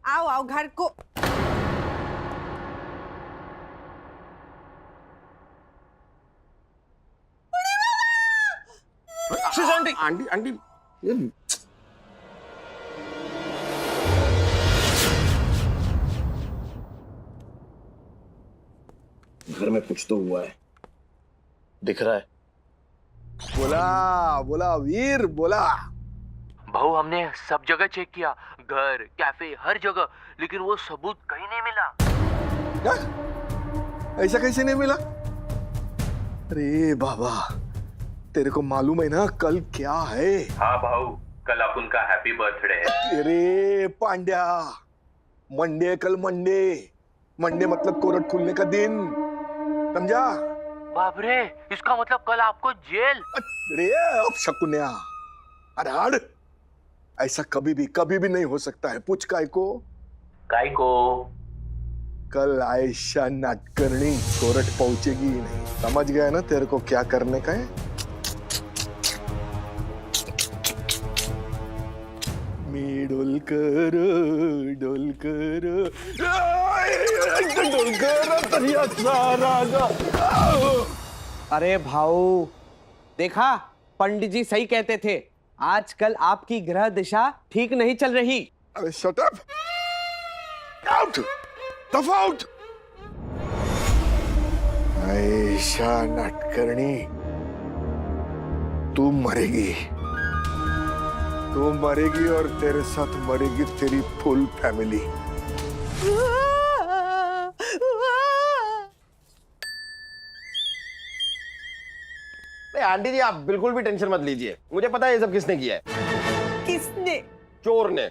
आओ आओ घर को। आंटी आंटी आंटी घर में कुछ तो हुआ है, दिख रहा है। बोला बोला वीर बोला। भाऊ हमने सब जगह चेक किया, घर कैफे हर जगह, लेकिन वो सबूत कहीं नहीं मिला। क्या? ऐसा कैसे नहीं मिला? अरे बाबा, तेरे को मालूम है ना कल क्या है? हाँ भाऊ, कल अपन का हैप्पी बर्थडे है। अरे पांड्या, मंडे है कल, मंडे। मंडे मतलब कोर्ट खुलने का दिन, समझा? बाप रे, इसका मतलब कल आपको जेल। अरे अब शकुन्या, अरे हट, ऐसा कभी भी नहीं हो सकता है। पूछ काय को? काय को? कल आयशा नाटकर्णी कोर्ट पहुंचेगी ही नहीं, समझ गया ना तेरे को क्या करने का है? मी डोलकर डोलकर डोलकर तरिया सारा गा। अरे भाऊ, देखा पंडित जी सही कहते थे, आजकल आपकी ग्रह दिशा ठीक नहीं चल रही। अरे शट अप, आउट, दफा आउट। आयशा नाटकर्णी, तू मरेगी, तू मरेगी और तेरे साथ मरेगी तेरी फुल फैमिली। आंटी जी आप बिल्कुल भी टेंशन मत लीजिए, मुझे पता है ये सब किसने किया है। किसने? चोर ने।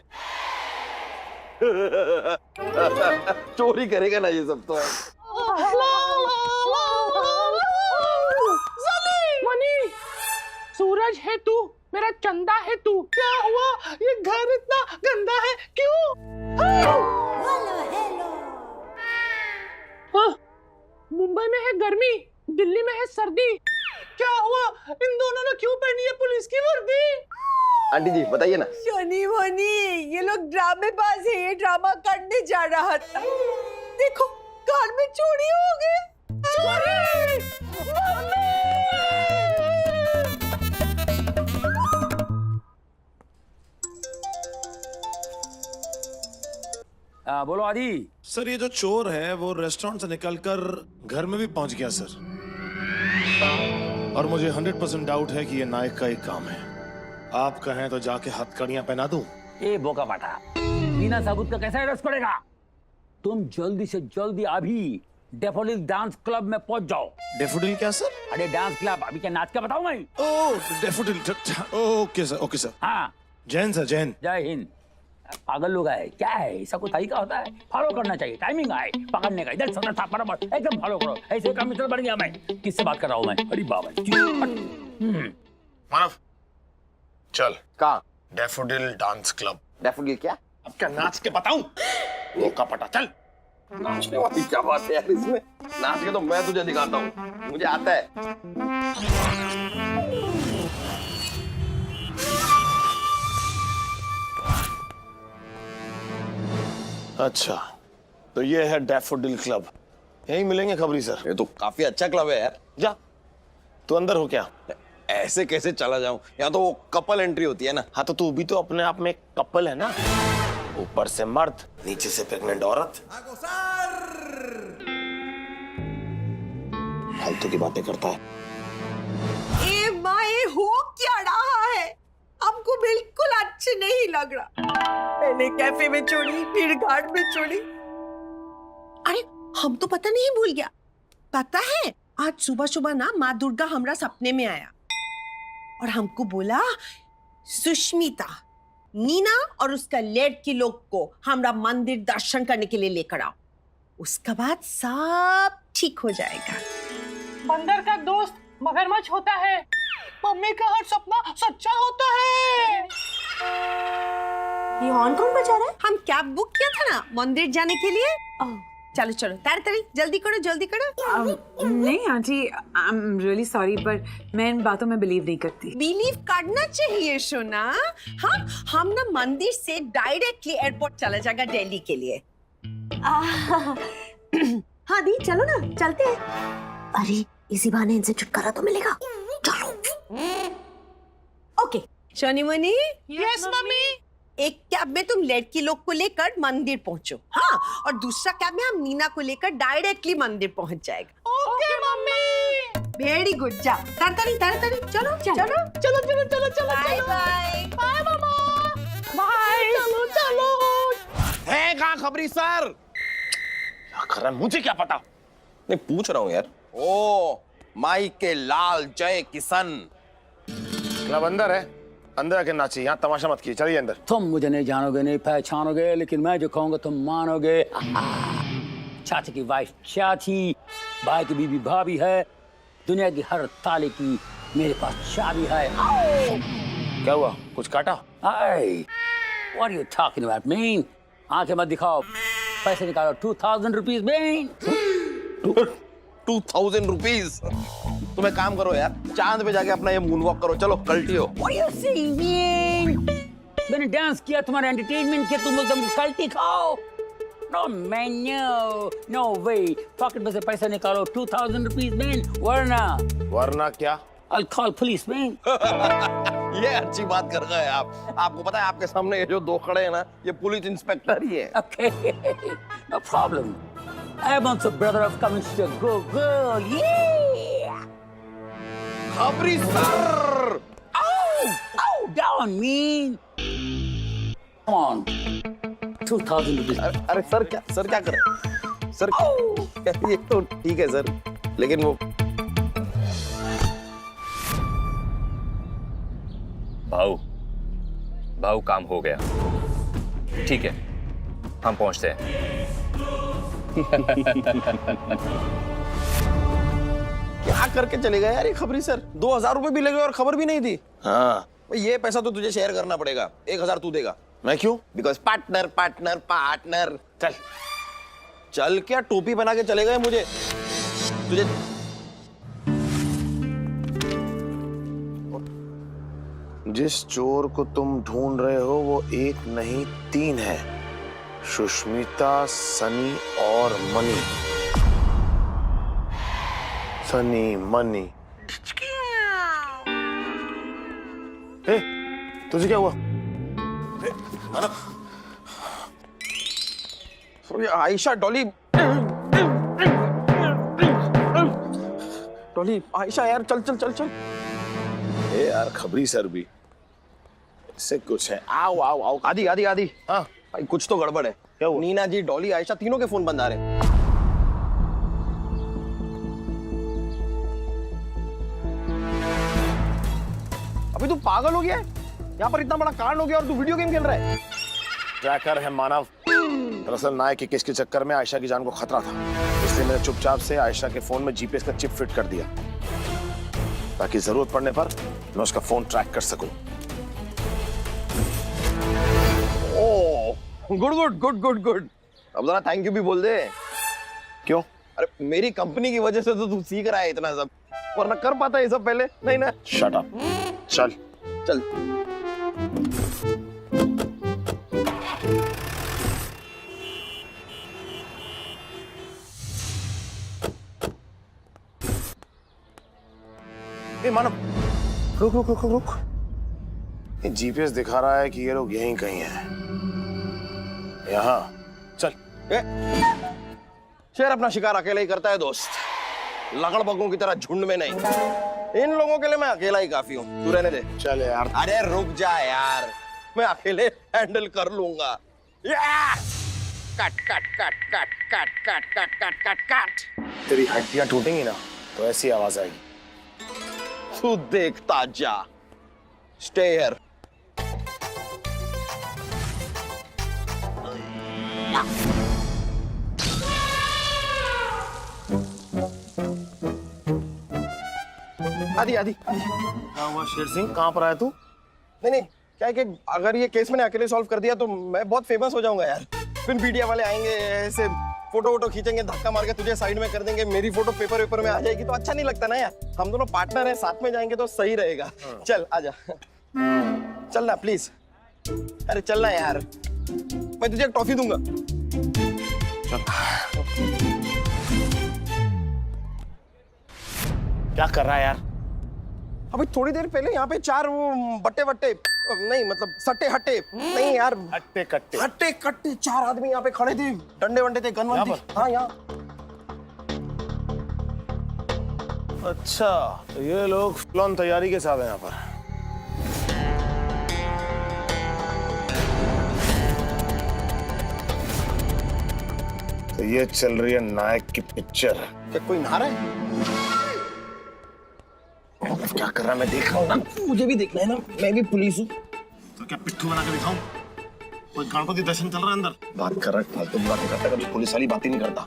चोरी करेगा ना ये सब तो। मनी, सूरज है तू, मेरा चंदा है तू। क्या हुआ? ये घर इतना गंदा है क्यों? मुंबई में है गर्मी, दिल्ली में है सर्दी। क्या हुआ? इन दोनों ने क्यों पहनी है पुलिस की वर्दी? आंटी जी बताइए ना। शनि मोनी, ये लोग ड्रामेबाज है, ये ड्रामा करने जा रहा था। देखो कार में चोरी हो गई। बोलो आदि। सर ये जो चोर है वो रेस्टोरेंट से निकलकर घर में भी पहुंच गया सर, और मुझे 100% डाउट है कि ये नायक का एक काम है। आप कहें तो जाके हथकड़ियां पहना दूं? ए बोका बाटा, बिना सबूत का कैसे अरेस्ट करेगा? तुम जल्दी से जल्दी अभी डेफोडिल डांस क्लब में पहुंच जाओ। डेफोडिल क्या सर? अरे डांस क्लब, अभी क्या नाच का बताऊं मैं? Oh daffodil, okay sir, okay sir. हाँ जैन सर, जैन। जय हिंद। पागल लोग आए क्या है? ऐसा कोई तरीका होता है? फॉलो करना चाहिए, टाइमिंग आए पकड़ने का, इधर सदर था बराबर एकदम फॉलो करो। ऐसे काम मित्र बन गया मैं। किससे बात कर रहा हूँ मैं? अरे बाबा मानव चल। कहाँ? Daffodil dance club. डेफोडिल क्या? अब क्या नाच के बताऊं? वो का पटा, चल। नाचने वाली क्या बात है यार इसमें? नाच के तो मैं तुझे दिखाता हूँ, मुझे आता है। अच्छा तो ये है डेफोडिल क्लब, यहीं मिलेंगे खबरी सर। ये तो काफी अच्छा क्लब है यार। जा, तू अंदर हो क्या? ऐसे कैसे चला जाऊं? यहाँ तो वो कपल एंट्री होती है ना। हाँ तो तू भी तो अपने आप में एक कपल है ना, ऊपर से मर्द, नीचे से प्रेग्नेंट औरत। फालतू की बातें करता है। ए माँ, ये हो क्या रहा है? हमको बिल्कुल अच्छे नहीं लग रहा। पहले कैफे में चोरी, फिर घाट में चोरी। अरे हम तो पता नहीं भूल गया। पता है आज सुबह सुबह ना माँ दुर्गा हमरा सपने में आया और हमको बोला सुष्मिता, नीना और उसका लड़की लोग को हमरा मंदिर दर्शन करने के लिए लेकर आओ, उसके बाद सब ठीक हो जाएगा। बंदर का दोस्त मगरमच्छ होता है, मम्मी का हर सपना सच्चा होता है। ये हॉर्न कौन बजा रहा है? हम कैब बुक किया था ना मंदिर जाने के लिए। चलो चलो ताड़ी जल्दी करो नहीं aunty I am really sorry पर मैं इन बातों में बिलीव नहीं करती। बिलीव करना चाहिए सोना। हाँ हम ना मंदिर से डायरेक्टली एयरपोर्ट चला जाएगा दिल्ली के लिए। हाँ दी चलो ना चलते हैं। अरे इसी बहाने इनसे छुटकारा तो मिलेगा। चलो। Okay Shani money. Yes mummy. एक कैब में तुम लड़की लोग को लेकर मंदिर पहुंचो। हाँ और दूसरा कैब में हम नीना को लेकर डायरेक्टली मंदिर पहुंच जाएगा। Okay mummy. वेरी गुड जा ताड़ी चलो चलो बाय बाय बाय मामा। बाय। चलो। है कहाँ खबरी सर? क्या कर रहा है मुझे क्या पता? नहीं पूछ रहा हूँ यार। ओ माई के लाल जय किशन। क्लब अंदर है, अंदर आके नाचिए, यहाँ तमाशा मत कीजिए, चलिए अंदर। तुम मुझे नहीं जानोगे, नहीं पहचानोगे, लेकिन मैं जो कहूंगा तुम मानोगे। चाचा की वाइफ चाची, भाई की बीबी भाभी है, दुनिया की हर ताले की मेरे पास चाबी है। क्या हुआ, कुछ काटा? What are you talking about, man? आंखें मत दिखाओ, पैसे निकालो। 2000 रुपीज में 2000 रुपीज। तुम एक काम करो यार, चांद पे जाके अपना ये मून वॉक करो। चलो कल्टियो। What are you saying, man? मैंने डांस किया, तुम्हारा एंटरटेनमेंट किया, तुम एकदम कल्टी खाओ। No man, no way। Pocket में से पैसा निकालो, 2000 रुपीज में, वरना क्या? I'll call police, man। ये अच्छी बात कर रहे हैं आप। आपको पता है आपके सामने ये जो दो खड़े हैं ना, ये पुलिस इंस्पेक्टर ही है। Okay, no problem। I'm also brother of Commissioner Gogol, yeah। खबरी sir. Oh, down, man। Come on, 2000 rupees. अरे सर क्या कर रहे हैं? सर ये तो ठीक है सर, लेकिन वो भाऊ काम हो गया। ठीक है हम पहुंचते हैं। क्या करके चले गए यार ये खबरी सर? 2000 रुपए भी लगे और खबर भी नहीं दी। हाँ ये पैसा तो तुझे शेयर करना पड़ेगा। 1000 तू देगा। मैं क्यों? Because partner. चल क्या टोपी बना के चले गए मुझे तुझे। जिस चोर को तुम ढूंढ रहे हो वो एक नहीं 3 है। सुष्मिता, सनी और मनी। सनी मनी। ए, तुझे क्या हुआ? आयशा डॉली आयशा यार चल। ए यार खबरी सर भी इससे कुछ है। आओ। आदि हाँ भाई कुछ तो गड़बड़ है। क्या हुआ? नीना जी, डॉली, आयशा तीनों के फोन बंद आ रहे हैं। अभी तू पागल हो गया है? यहाँ पर इतना बड़ा कांड हो गया और तू वीडियो गेम खेल रहा है? ट्रैकर है मानव। दरअसल नायक के केस के चक्कर में आयशा की जान को खतरा था, इसलिए मैंने चुपचाप से आयशा के फोन में जीपीएस का चिप फिट कर दिया ताकि जरूरत पड़ने पर मैं उसका फोन ट्रैक कर सकूं। गुड। अब जरा थैंक यू भी बोल दे। क्यों? अरे मेरी कंपनी की वजह से तो तू सीख रहा है इतना सब, वरना कर पाता ये सब पहले नहीं ना। Shut up. चल। ए मानव, रुक। ये जीपीएस दिखा रहा है कि ये लोग यहीं कहीं हैं। यहाँ चल। शेर अपना शिकार अकेला ही करता है दोस्त, लकड़बग्गों की तरह झुंड में नहीं। इन लोगों के लिए मैं अकेला ही काफी हूँ। तू रहने दे। चल यार। अरे रुक जा यार, मैं अकेले हैंडल कर लूंगा। कट। तेरी हड्डियां टूटेंगी ना तो ऐसी आवाज आएगी। तू देखता जा। Stay here. आदि क्या हुआ शेर सिंह, कहाँ पर आया तू? नहीं क्या है कि अगर ये केस मैंने अकेले सॉल्व कर दिया तो मैं बहुत फेमस हो जाऊंगा यार। फिर मीडिया वाले आएंगे, ऐसे फोटो वोटो खींचेंगे, धक्का मार के तुझे साइड में कर देंगे, मेरी फोटो पेपर में आ जाएगी तो अच्छा नहीं लगता ना यार। हम दोनों पार्टनर हैं, साथ में जाएंगे तो सही रहेगा। चल आजा, चल ना प्लीज। अरे चल ना यार, मैं तुझे एक टॉफी दूंगा। क्या कर रहा है यार? अभी थोड़ी देर पहले यहाँ पे 4 वो बट्टे वट्टे नहीं, मतलब सट्टे हट्टे नहीं यार, हट्टे कट्टे हट्टे कट्टे 4 आदमी यहाँ पे खड़े थे, डंडे वंडे थे, गन वन थी। हाँ यहाँ। अच्छा, तो ये लोग फुल ऑन तैयारी के साथ हैं यहाँ पर। तो ये चल रही है नायक की पिक्चर। क्या कोई नहा रहा है? क्या कर रहा है मैं देख रहा हूँ ना। मुझे भी देखना है ना, मैं भी पुलिस हूँ। तो क्या पिट्ठू बना के दिखाऊं? कोई गणपति दर्शन चल रहा है अंदर। बात कर रहा है, फालतू की बातें करता है, कभी पुलिस वाली बात ही नहीं करता।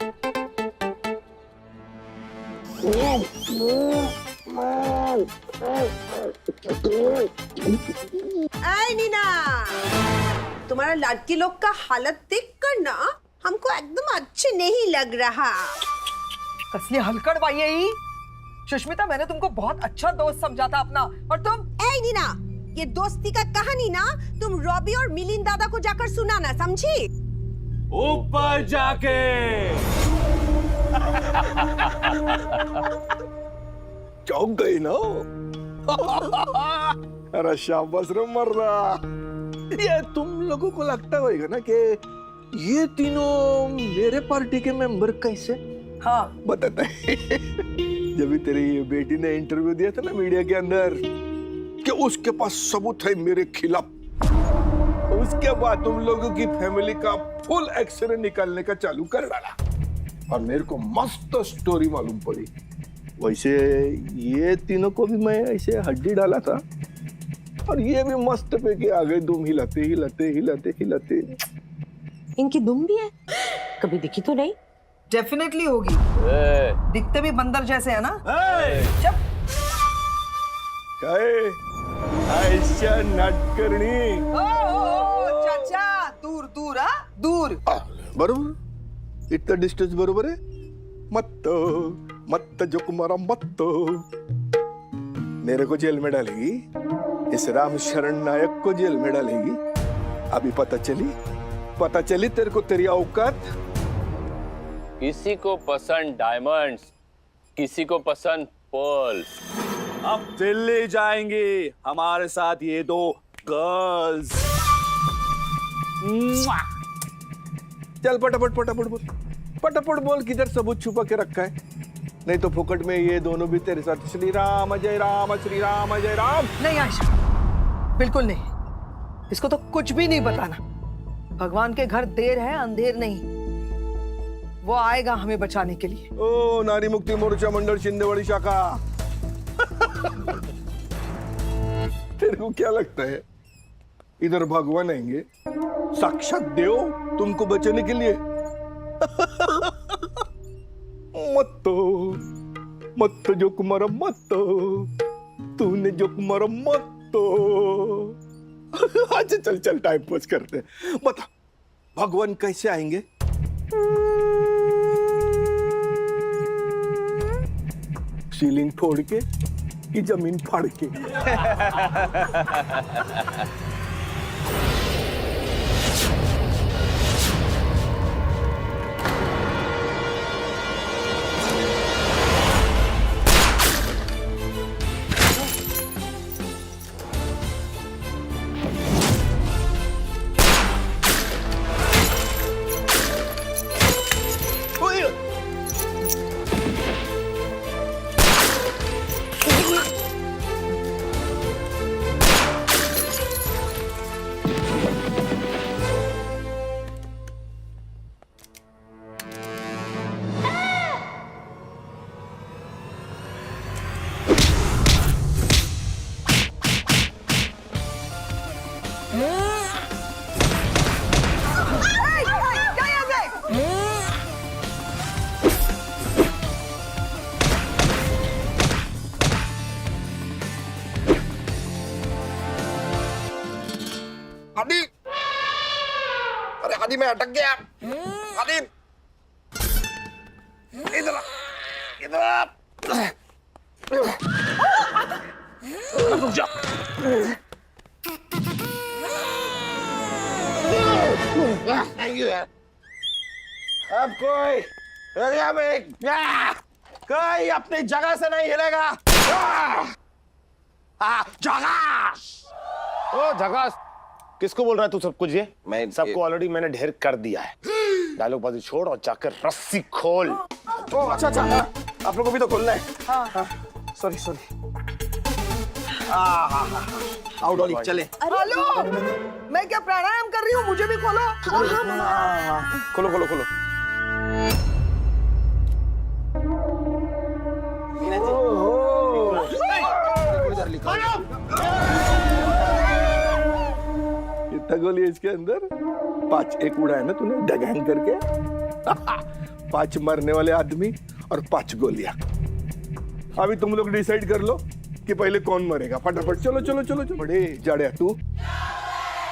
ऐ नीना, तुम्हारा लड़की लोग का हालत देख कर ना हमको एकदम अच्छे नहीं लग रहा। कसली हलकड़ बाई है ही। सुष्मिता, मैंने तुमको बहुत अच्छा दोस्त समझा था अपना, और तुम। ऐ नीना, ये दोस्ती का कहानी ना तुम रॉबी और मिलिंद दादा को जाकर सुनाना, समझी? ऊपर जाके। चौंक गई ना? अरे शाबाश रे मर्दा। ये तुम लोगों को लगता होगा ना कि ये तीनों मेरे पार्टी के मेंबर कैसे? हाँ, बताता है। जब भी तेरी बेटी ने इंटरव्यू दिया था ना मीडिया के अंदर कि उसके पास सबूत है मेरे खिलाफ, उसके बाद तुम लोगों की फैमिली का फुल एक्सरे निकालने का चालू कर डाला और मेरे को मस्त स्टोरी मालूम पड़ी। वैसे ये तीनों को भी मैं ऐसे हड्डी डाला था और ये भी मस्त पे के आ गए, दुम हिलाते हिलाते हिलाते हिलाते। इनकी दुम भी है? कभी दिखी तो नहीं। डेफिनेटली होगी। दिखते भी बंदर जैसे है ना। चुप। ऐसा नाट करनी। ओ, चाचा, दूर दूर, दूर। बरोबर, इतना डिस्टेंस बरोबर है। मत जो कुमारा मत मेरे को जेल में डालेगी, इस राम शरण नायक को जेल में डालेगी। अभी पता चली तेरे को तेरी औकात। किसी को पसंद डायमंड्स, किसी को पसंद पर्ल्स। अब दिल्ली जाएंगे हमारे साथ ये 2 गर्ल्स। चल फटाफट बोल किधर सबूत छुपा के रखा है, नहीं तो फुकट में ये दोनों भी तेरे साथ श्री राम जय राम श्री राम जय राम। नहीं आयशा, बिल्कुल नहीं। इसको तो कुछ भी नहीं बताना। भगवान के घर देर है अंधेर नहीं, वो आएगा हमें बचाने के लिए। ओ नारी मुक्ति मोर्चा मंडल शिंदेवाड़ी शाखा। तेरे को क्या लगता है इधर भगवान आएंगे साक्षात देव तुमको बचाने के लिए? मत जो कुमारा मत, तूने जो कुमारा मत। अच्छा चल टाइम पास करते हैं। बता भगवान कैसे आएंगे? सीलिंग फोड़ के कि जमीन फाड़ के? हादी, अरे हादी मैं अटक गया। हादी, इधर रुक जा। अब कोई कोई अपनी जगह से नहीं हिलेगा। जगास, ओ जगास, किसको बोल रहा है तू सब कुछ? ये मैं सबको ऑलरेडी मैंने ढेर कर दिया है। डायलॉग बाजी छोड़ और जाकर रस्सी खोल। ओ अच्छा अच्छा, आप लोगों को भी तो खोलना है। हाँ, सॉरी सॉरी। आओ डॉली चले। हेलो, मैं क्या प्राणायाम कर रही हूँ, मुझे भी खोलो। खोलो खोलो खोलो। कितना गोली है इसके अंदर? 5 एक उड़ा है ना तूने डगैंग करके। 5 मरने वाले आदमी और 5 गोलियां। अभी तुम लोग डिसाइड कर लो कि पहले कौन मरेगा। फटाफट चलो चलो चलो चलो। बड़े जाड़े तू।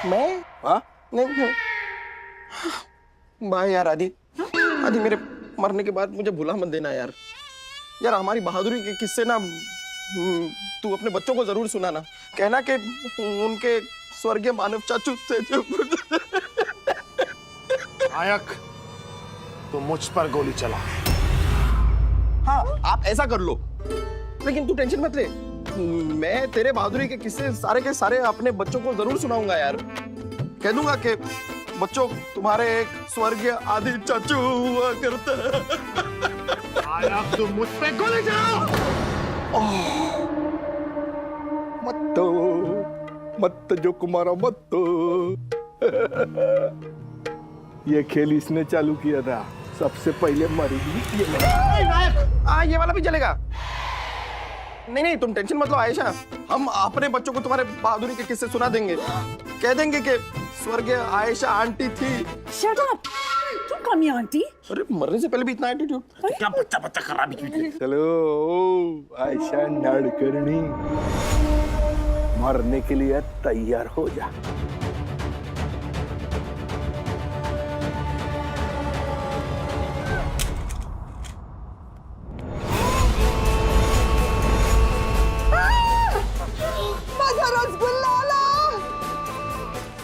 मैं? हाँ नहीं। बाय यार आदि, आदि मेरे मरने के बाद मुझे भुला मत देना यार। यार हमारी बहादुरी के किस्से ना तू अपने बच्चों को जरूर सुनाना। कहना कि उनके स्वर्गीय मानव चाचू थे जो नायक, तू मुझ पर गोली चला। हाँ आप ऐसा कर लो, लेकिन तू टेंशन मत ले। मैं तेरे बहादुरी के किस्से सारे के सारे अपने बच्चों को जरूर सुनाऊंगा यार। कह दूंगा कि बच्चों तुम्हारे एक स्वर्गीय आदि चाचू हुआ करता है। नायक, तू मुझ पे गोली चला। मत जो कुमारा मत। ये खेल इसने चालू किया था। सबसे पहले मरेगी ये। नायक, ये वाला भी चलेगा। नहीं तुम टेंशन मत लो आयशा, हम अपने बच्चों को तुम्हारे बहादुरी के किस्से सुना देंगे। कह देंगे कि स्वर्गीय आयशा आंटी थी। शट अप, तुम कमी आंटी। अरे मरने से पहले भी इतना एटीट्यूड। क्या बच्चा बच्चा कर रहा है? चलो आयशा नाडकर्णी, मरने के लिए तैयार हो जा।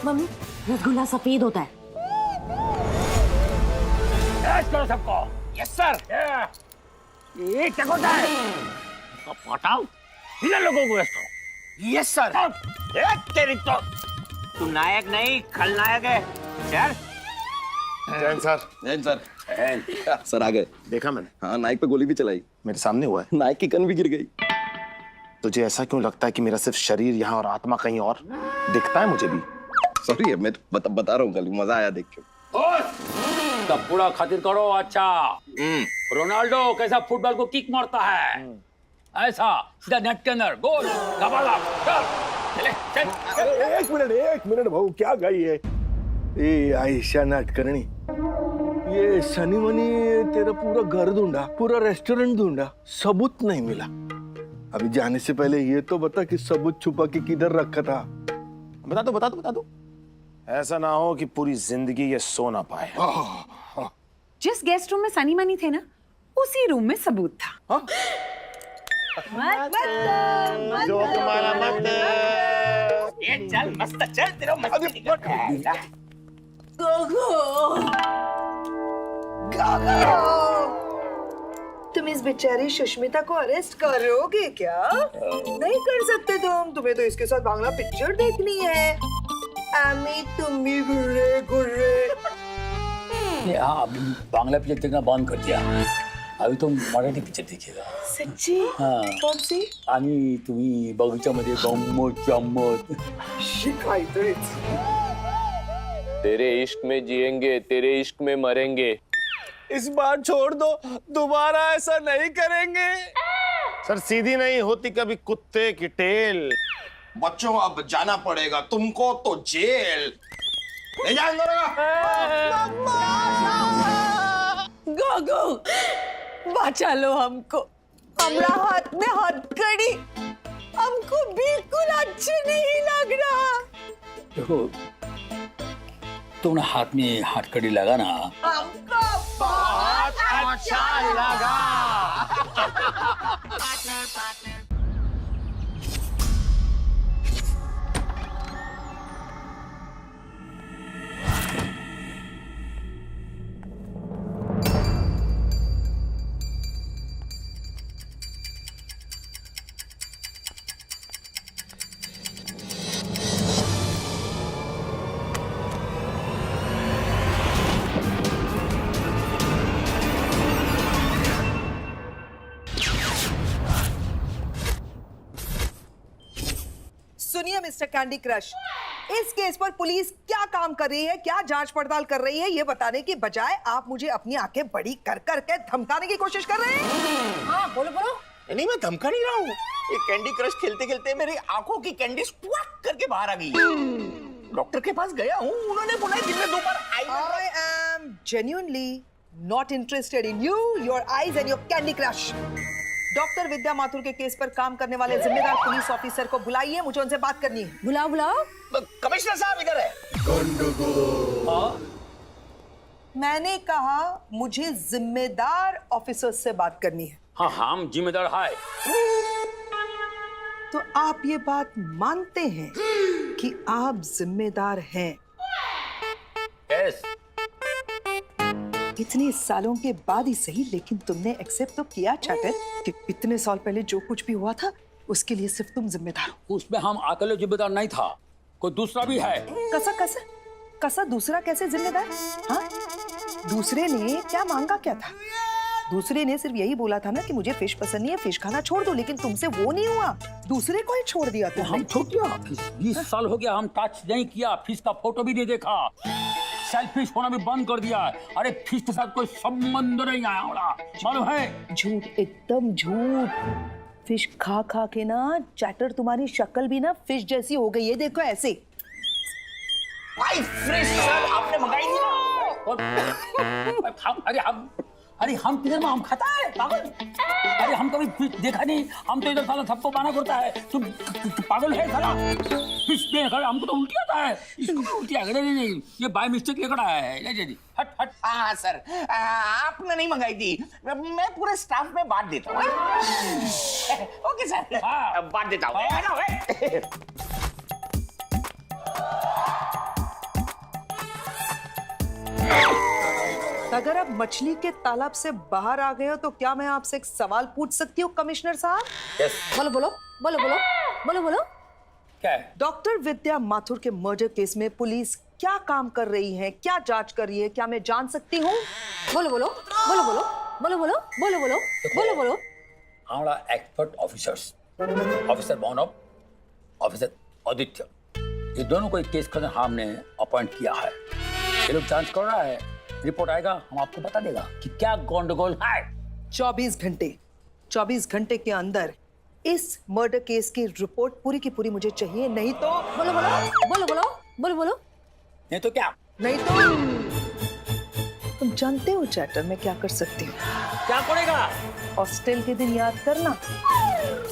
मम्मी रसगुल्ला सफेद होता है। करो सबको। Yes sir. ये क्या होता है? पटाओ इन लोगों को इसको। Yes sir. तेरी तो तू नायक नहीं खलनायक है sir. Jain sir. Jain sir. Sir आ गए। देखा मैंने। हाँ नायक पे गोली भी चलाई। मेरे सामने हुआ है। नायक की गन भी गिर गई। तुझे ऐसा क्यों लगता है कि मेरा सिर्फ शरीर यहाँ और आत्मा कहीं और? दिखता है मुझे भी। सॉरी मैं तो बता रहा हूँ, कल मजा आया देख के। तब पूरा खातिर करो। अच्छा रोनाल्डो कैसा फुटबॉल को किक मारता है, ऐसा सीधा नेट के अंदर गोल। एक मिनट भाऊ, क्या गई है ये आयशा नाटकर्णी? ये सनी मनी तेरा पूरा घर ढूंढा, पूरा रेस्टोरेंट ढूंढा, सबूत नहीं मिला। अभी जाने से पहले ये तो बता कि सबूत छुपा के किधर रखा था। बता दो। ऐसा ना हो कि पूरी जिंदगी ये सो ना पाए। जिस गेस्ट रूम में सनी मनी थे ना, उसी रूम में सबूत था। जो तुम्हारा मत। ये चल मस्त चल, तेरा मस्ती कर। तुम इस बेचारी सुष्मिता को अरेस्ट करोगे क्या? नहीं कर सकते तुम्हें तो इसके साथ बांग्ला पिक्चर देखनी है। आमी तुम्ही गुर्रे गुर्रे। हाँ अभी बांग्ला पिक्चर देखना बंद कर दिया। अभी तो मराठी पिक्चर देखिएगा। सच्ची? हाँ। कौन सी? आम्ही तुम्ही बगीच्यामध्ये गंमत जम्मत शिकाई तो तेरे इश्क में जिएंगे, तेरे इश्क में मरेंगे। इस बार छोड़ दो, दोबारा ऐसा नहीं करेंगे। सर सीधी नहीं होती कभी कुत्ते की टेल। बच्चों अब जाना पड़ेगा तुमको तो जेल। ले जाएंगे। गोगो बचा लो हमको, हमारा हाथ में हथकड़ी हमको बिल्कुल अच्छे नहीं लग रहा। देखो तुम हाथ में हथकड़ी लगा ना, हमको बहुत अच्छा लगा। सुनिए मिस्टर कैंडी क्रश, इस केस पर पुलिस क्या काम कर रही है, क्या जांच पड़ताल कर रही है, ये बताने की बजाय आप मुझे अपनी आंखें बड़ी कर कर के धमकाने की कोशिश कर रहे हैं। हाँ बोलो बोलो। नहीं, मैं धमका नहीं रहा हूँ। ये कैंडी क्रश खेलते खेलते मेरी आंखों की कैंडी स्क्वाट करके बाहर आ गई। डॉक्टर के पास गया हूँ, उन्होंने बोला दिन में 2 बार I am genuinely not interested in you, your eyes and your candy crush. Doctor Vidya Mathur के केस पर काम करने वाले जिम्मेदार पुलिस ऑफिसर को बुलाइए, मुझे उनसे बात करनी है। बुलाओ बुलाओ। कमिश्नर साहब इधर है। मैंने कहा मुझे जिम्मेदार ऑफिसर से बात करनी है। हाँ हम जिम्मेदार है। तो आप ये बात मानते हैं कि आप जिम्मेदार हैं? यस। इतने सालों के बाद ही सही, लेकिन तुमने एक्सेप्ट तो किया चैटर कि इतने साल पहले जो कुछ भी हुआ था उसके लिए सिर्फ तुम जिम्मेदार हो। उसमें हम अकेले जिम्मेदार नहीं था, कोई दूसरा भी है। कसा कसा कसा दूसरा कैसे जिम्मेदार? हाँ, दूसरे ने क्या मांगा क्या था? दूसरे ने सिर्फ यही बोला था ना कि मुझे फिश पसंद नहीं है, फिश खाना छोड़ दो, लेकिन तुमसे वो नहीं हुआ, दूसरे को ही छोड़ दिया तो तुमने। हम छोड़ दिया। 20 साल हो गया हम टच नहीं किया, फिश का फोटो भी नहीं देखा, सेल्फिश होना भी बंद कर दिया। अरे फिश के साथ कोई संबंध नहीं आया हमारा, मालूम है? झूठ, एकदम झूठ। फिश खा खा के ना चैटर तुम्हारी शक्ल भी ना फिश जैसी हो गई है, देखो ऐसे। भाई फ्रेश सर आपने मंगाई थी ना? अरे हम किधर में हम खाता है पागल? अरे हम कभी फिश देखा नहीं, हम तो इधर साला सबको माना करता है। तुम पागल है साला? फिश देखा हमको तो उल्टी आता है, इसको भी उल्टी आ गई। नहीं, ये बाय मिस्टेक लेकर आया है। ले जी हट हट। हाँ सर, आपने नहीं मंगाई थी, मैं पूरे स्टाफ में बांट देता हूँ। ओके सर, बांट देता हूँ। अगर आप मछली के तालाब से बाहर आ गए हो तो क्या मैं आपसे एक सवाल पूछ सकती हूँ कमिश्नर साहब? यस। बोलो बोलो बोलो बोलो बोलो बोलो। क्या है? डॉक्टर विद्या माथुर के मर्डर केस में पुलिस क्या काम कर रही है, क्या जांच कर रही है, क्या मैं जान सकती हूँ? बोलो बोलो बोलो बोलो बोलो बोलो बोलो बोलो बोलो बोलो। हमारा एक्सपर्ट ऑफिसर्स, ऑफिसर मोहनब, ऑफिसर आदित्य, ये दोनों को एक केस का हमने अपॉइंट किया है। ये लोग जांच कर रहा है, रिपोर्ट आएगा हम आपको बता देगा कि क्या गंडगोल है। 24 घंटे के अंदर इस मर्डर केस की रिपोर्ट पूरी की पूरी मुझे चाहिए, नहीं तो बोलो बोलो बोलो बोलो बोलो बोलो। नहीं तो क्या? नहीं तो तुम जानते हो चैटर मैं क्या कर सकती हूँ? क्या करेगा? हॉस्टल के दिन याद करना।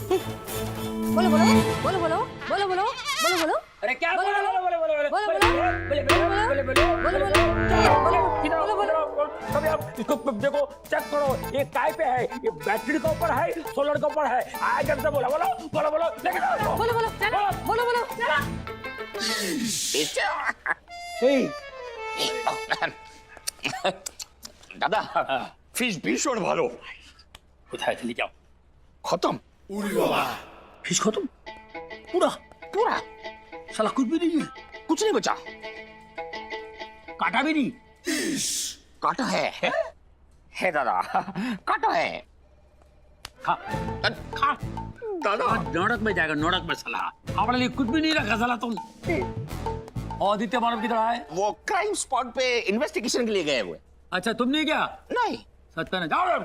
बोलो बोलो बोलो बोलो बोलो बोलो बोलो बोलो। अरे क्या बोलो बोलो बोलो बोलो बोलो बोलो बोलो बोलो बोलो बोलो बोलो बोलो। कभी आप इसको देखो, चेक करो, ये काय पे है, ये बैटरी के ऊपर है, सोलर के ऊपर है। आए जब से बोला बोलो बोलो बोलो लेके जाओ बोलो बोलो बोलो बोलो। दादा फिश भीषण भालो उठाए चली जाओ। खत्म। फिश खत्म पूरा पूरा साला, कुछ भी नहीं है, कुछ नहीं बचा, काटा भी नहीं। काटा है दादा, काटा है। खा खा दादा। नोड़क में जाएगा, नोड़क में साला, हमारे लिए कुछ भी नहीं रखा साला तुम। आदित्य मानव किधर है? वो क्राइम स्पॉट पे इन्वेस्टिगेशन के लिए गए हुए। अच्छा तुम नहीं गया? नहीं। सत्ता ने जाओ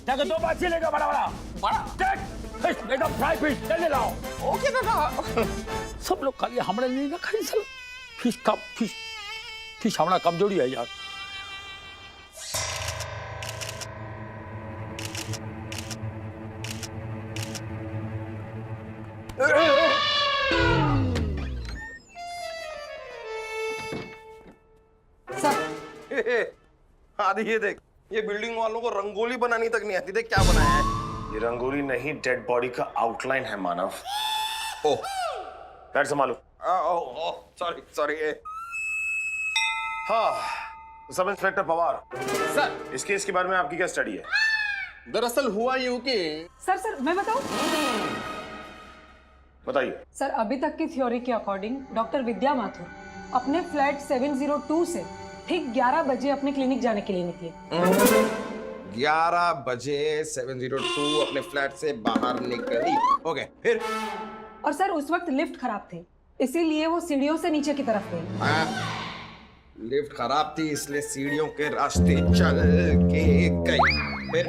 जाकर 2 बाछी लेकर बड़ा फिश, एकदम फ्राई फिश ले लाओ। ओके दादा। सब लोग खाली हमारे लिए ना खाली साला फिश का फिश हमारा कमजोरी है यार। आदि ये देख, ये बिल्डिंग वालों को रंगोली बनानी तक नहीं आती। देख क्या बनाया है। ये रंगोली नहीं, डेड बॉडी का आउटलाइन है मानव। ओह, पैर संभालो। Sorry sorry. हाँ, सब इंस्पेक्टर पवार, सर, इस केस के बारे में आपकी क्या स्टडी है? दरअसल हुआ यूं कि सर मैं बताऊं? बताइए। सर अभी तक की थ्योरी के अकॉर्डिंग डॉक्टर विद्या माथुर अपने फ्लैट 702 से ठीक 11 बजे अपने क्लिनिक जाने के लिए निकले। 11 बजे 702 अपने फ्लैट से बाहर निकली। ओके, फिर? और सर उस वक्त लिफ्ट खराब थी, इसीलिए वो सीढ़ियों से नीचे की तरफ गई। लिफ्ट खराब थी इसलिए सीढ़ियों के रास्ते चल के गई। फिर?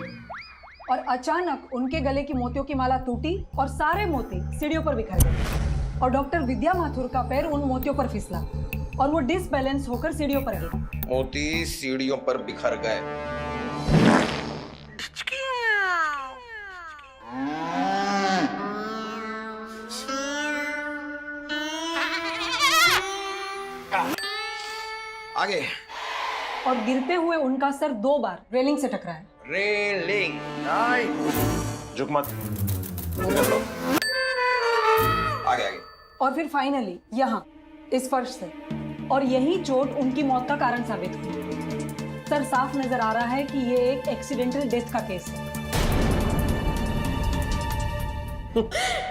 और अचानक उनके गले की मोतियों की माला टूटी और सारे मोती सीढ़ियों पर बिखर गए और डॉक्टर विद्या माथुर का पैर उन मोतियों पर फिसला और वो डिसबैलेंस होकर सीढ़ियों पर गिरी। मोती सीढ़ियों पर बिखर गए। आगे। और गिरते हुए उनका सर 2 बार रेलिंग से टकराया। रेलिंग। झुक मत। आगे आगे। और फिर फाइनली यहाँ इस फर्श से, और यही चोट उनकी मौत का कारण साबित हुई। सर साफ नजर आ रहा है कि ये एक एक्सीडेंटल डेथ का केस है।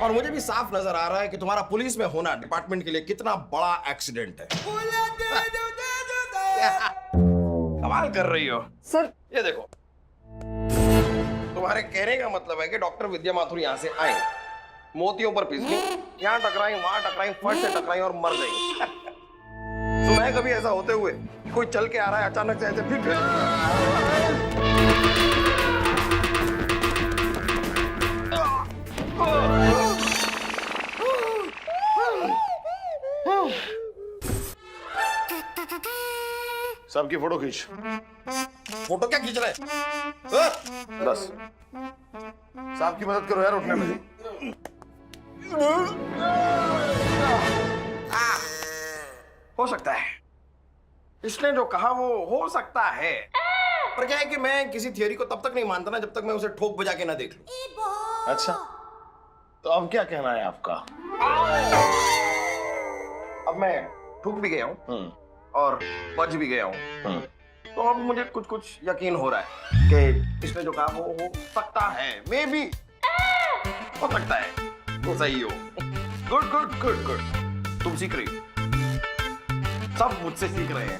और मुझे भी साफ नजर आ रहा है कि तुम्हारा पुलिस में होना डिपार्टमेंट के लिए कितना बड़ा एक्सीडेंट है। कमाल कर रही हो सर। ये देखो, तुम्हारे कहने का मतलब है कि डॉक्टर विद्या माथुर यहाँ से आए, मोतियों पर फिसली, यहाँ टकराई, वहां टकराई, फट से टकराई और मर गई। सुना है कभी ऐसा होते हुए? कोई चल के आ रहा है अचानक से ऐसे फिर सबकी फोटो खींच। फोटो क्या खींच रहे हैं? बस साहब की मदद करो यार उठने में। हो सकता है, इसने जो कहा वो हो सकता है, पर क्या है कि मैं किसी थियोरी को तब तक नहीं मानता ना जब तक मैं उसे ठोक बजा के ना देख लूं। अच्छा, तो अब क्या कहना है आपका? अब मैं ठुक भी गया हूं और बच भी गया हूं, तो अब मुझे कुछ कुछ यकीन हो रहा है कि इसने जो कहा वो हो सकता है। मे बी हो सकता है तो सही हो। Good good good good. तुम सीख रही हो, सब मुझसे सीख रहे हैं।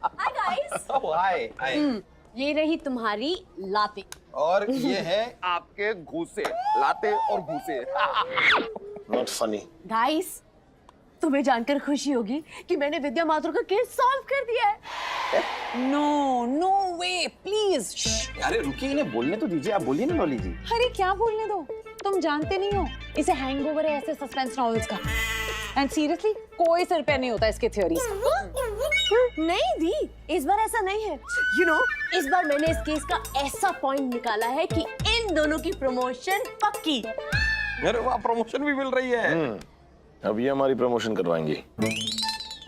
Hi guys. Hi hi. ये रही तुम्हारी लाते और ये है आपके घूसे, लाते और घूसे। Not funny. गाइस, तुम्हें जानकर खुशी होगी कि मैंने विद्या माथुर का केस सॉल्व कर दिया है। No no way, please. अरे रुकिए, इन्हें बोलने तो दीजिए। आप बोलिए ना डॉली जी। अरे क्या बोलने दो, तुम जानते नहीं हो इसे हैंगओवर है ऐसे सस्पेंस नॉवेल्स का। एंड सीरियसली कोई सर पे नहीं होता इसके थ्योरीज का। नहीं दी, इस बार ऐसा नहीं है। यू नो, इस बार मैंने इस केस का ऐसा पॉइंट निकाला है कि इन दोनों की प्रमोशन पक्की। अरे वाह, प्रमोशन भी मिल रही है। अब ये हमारी प्रमोशन करवाएंगी।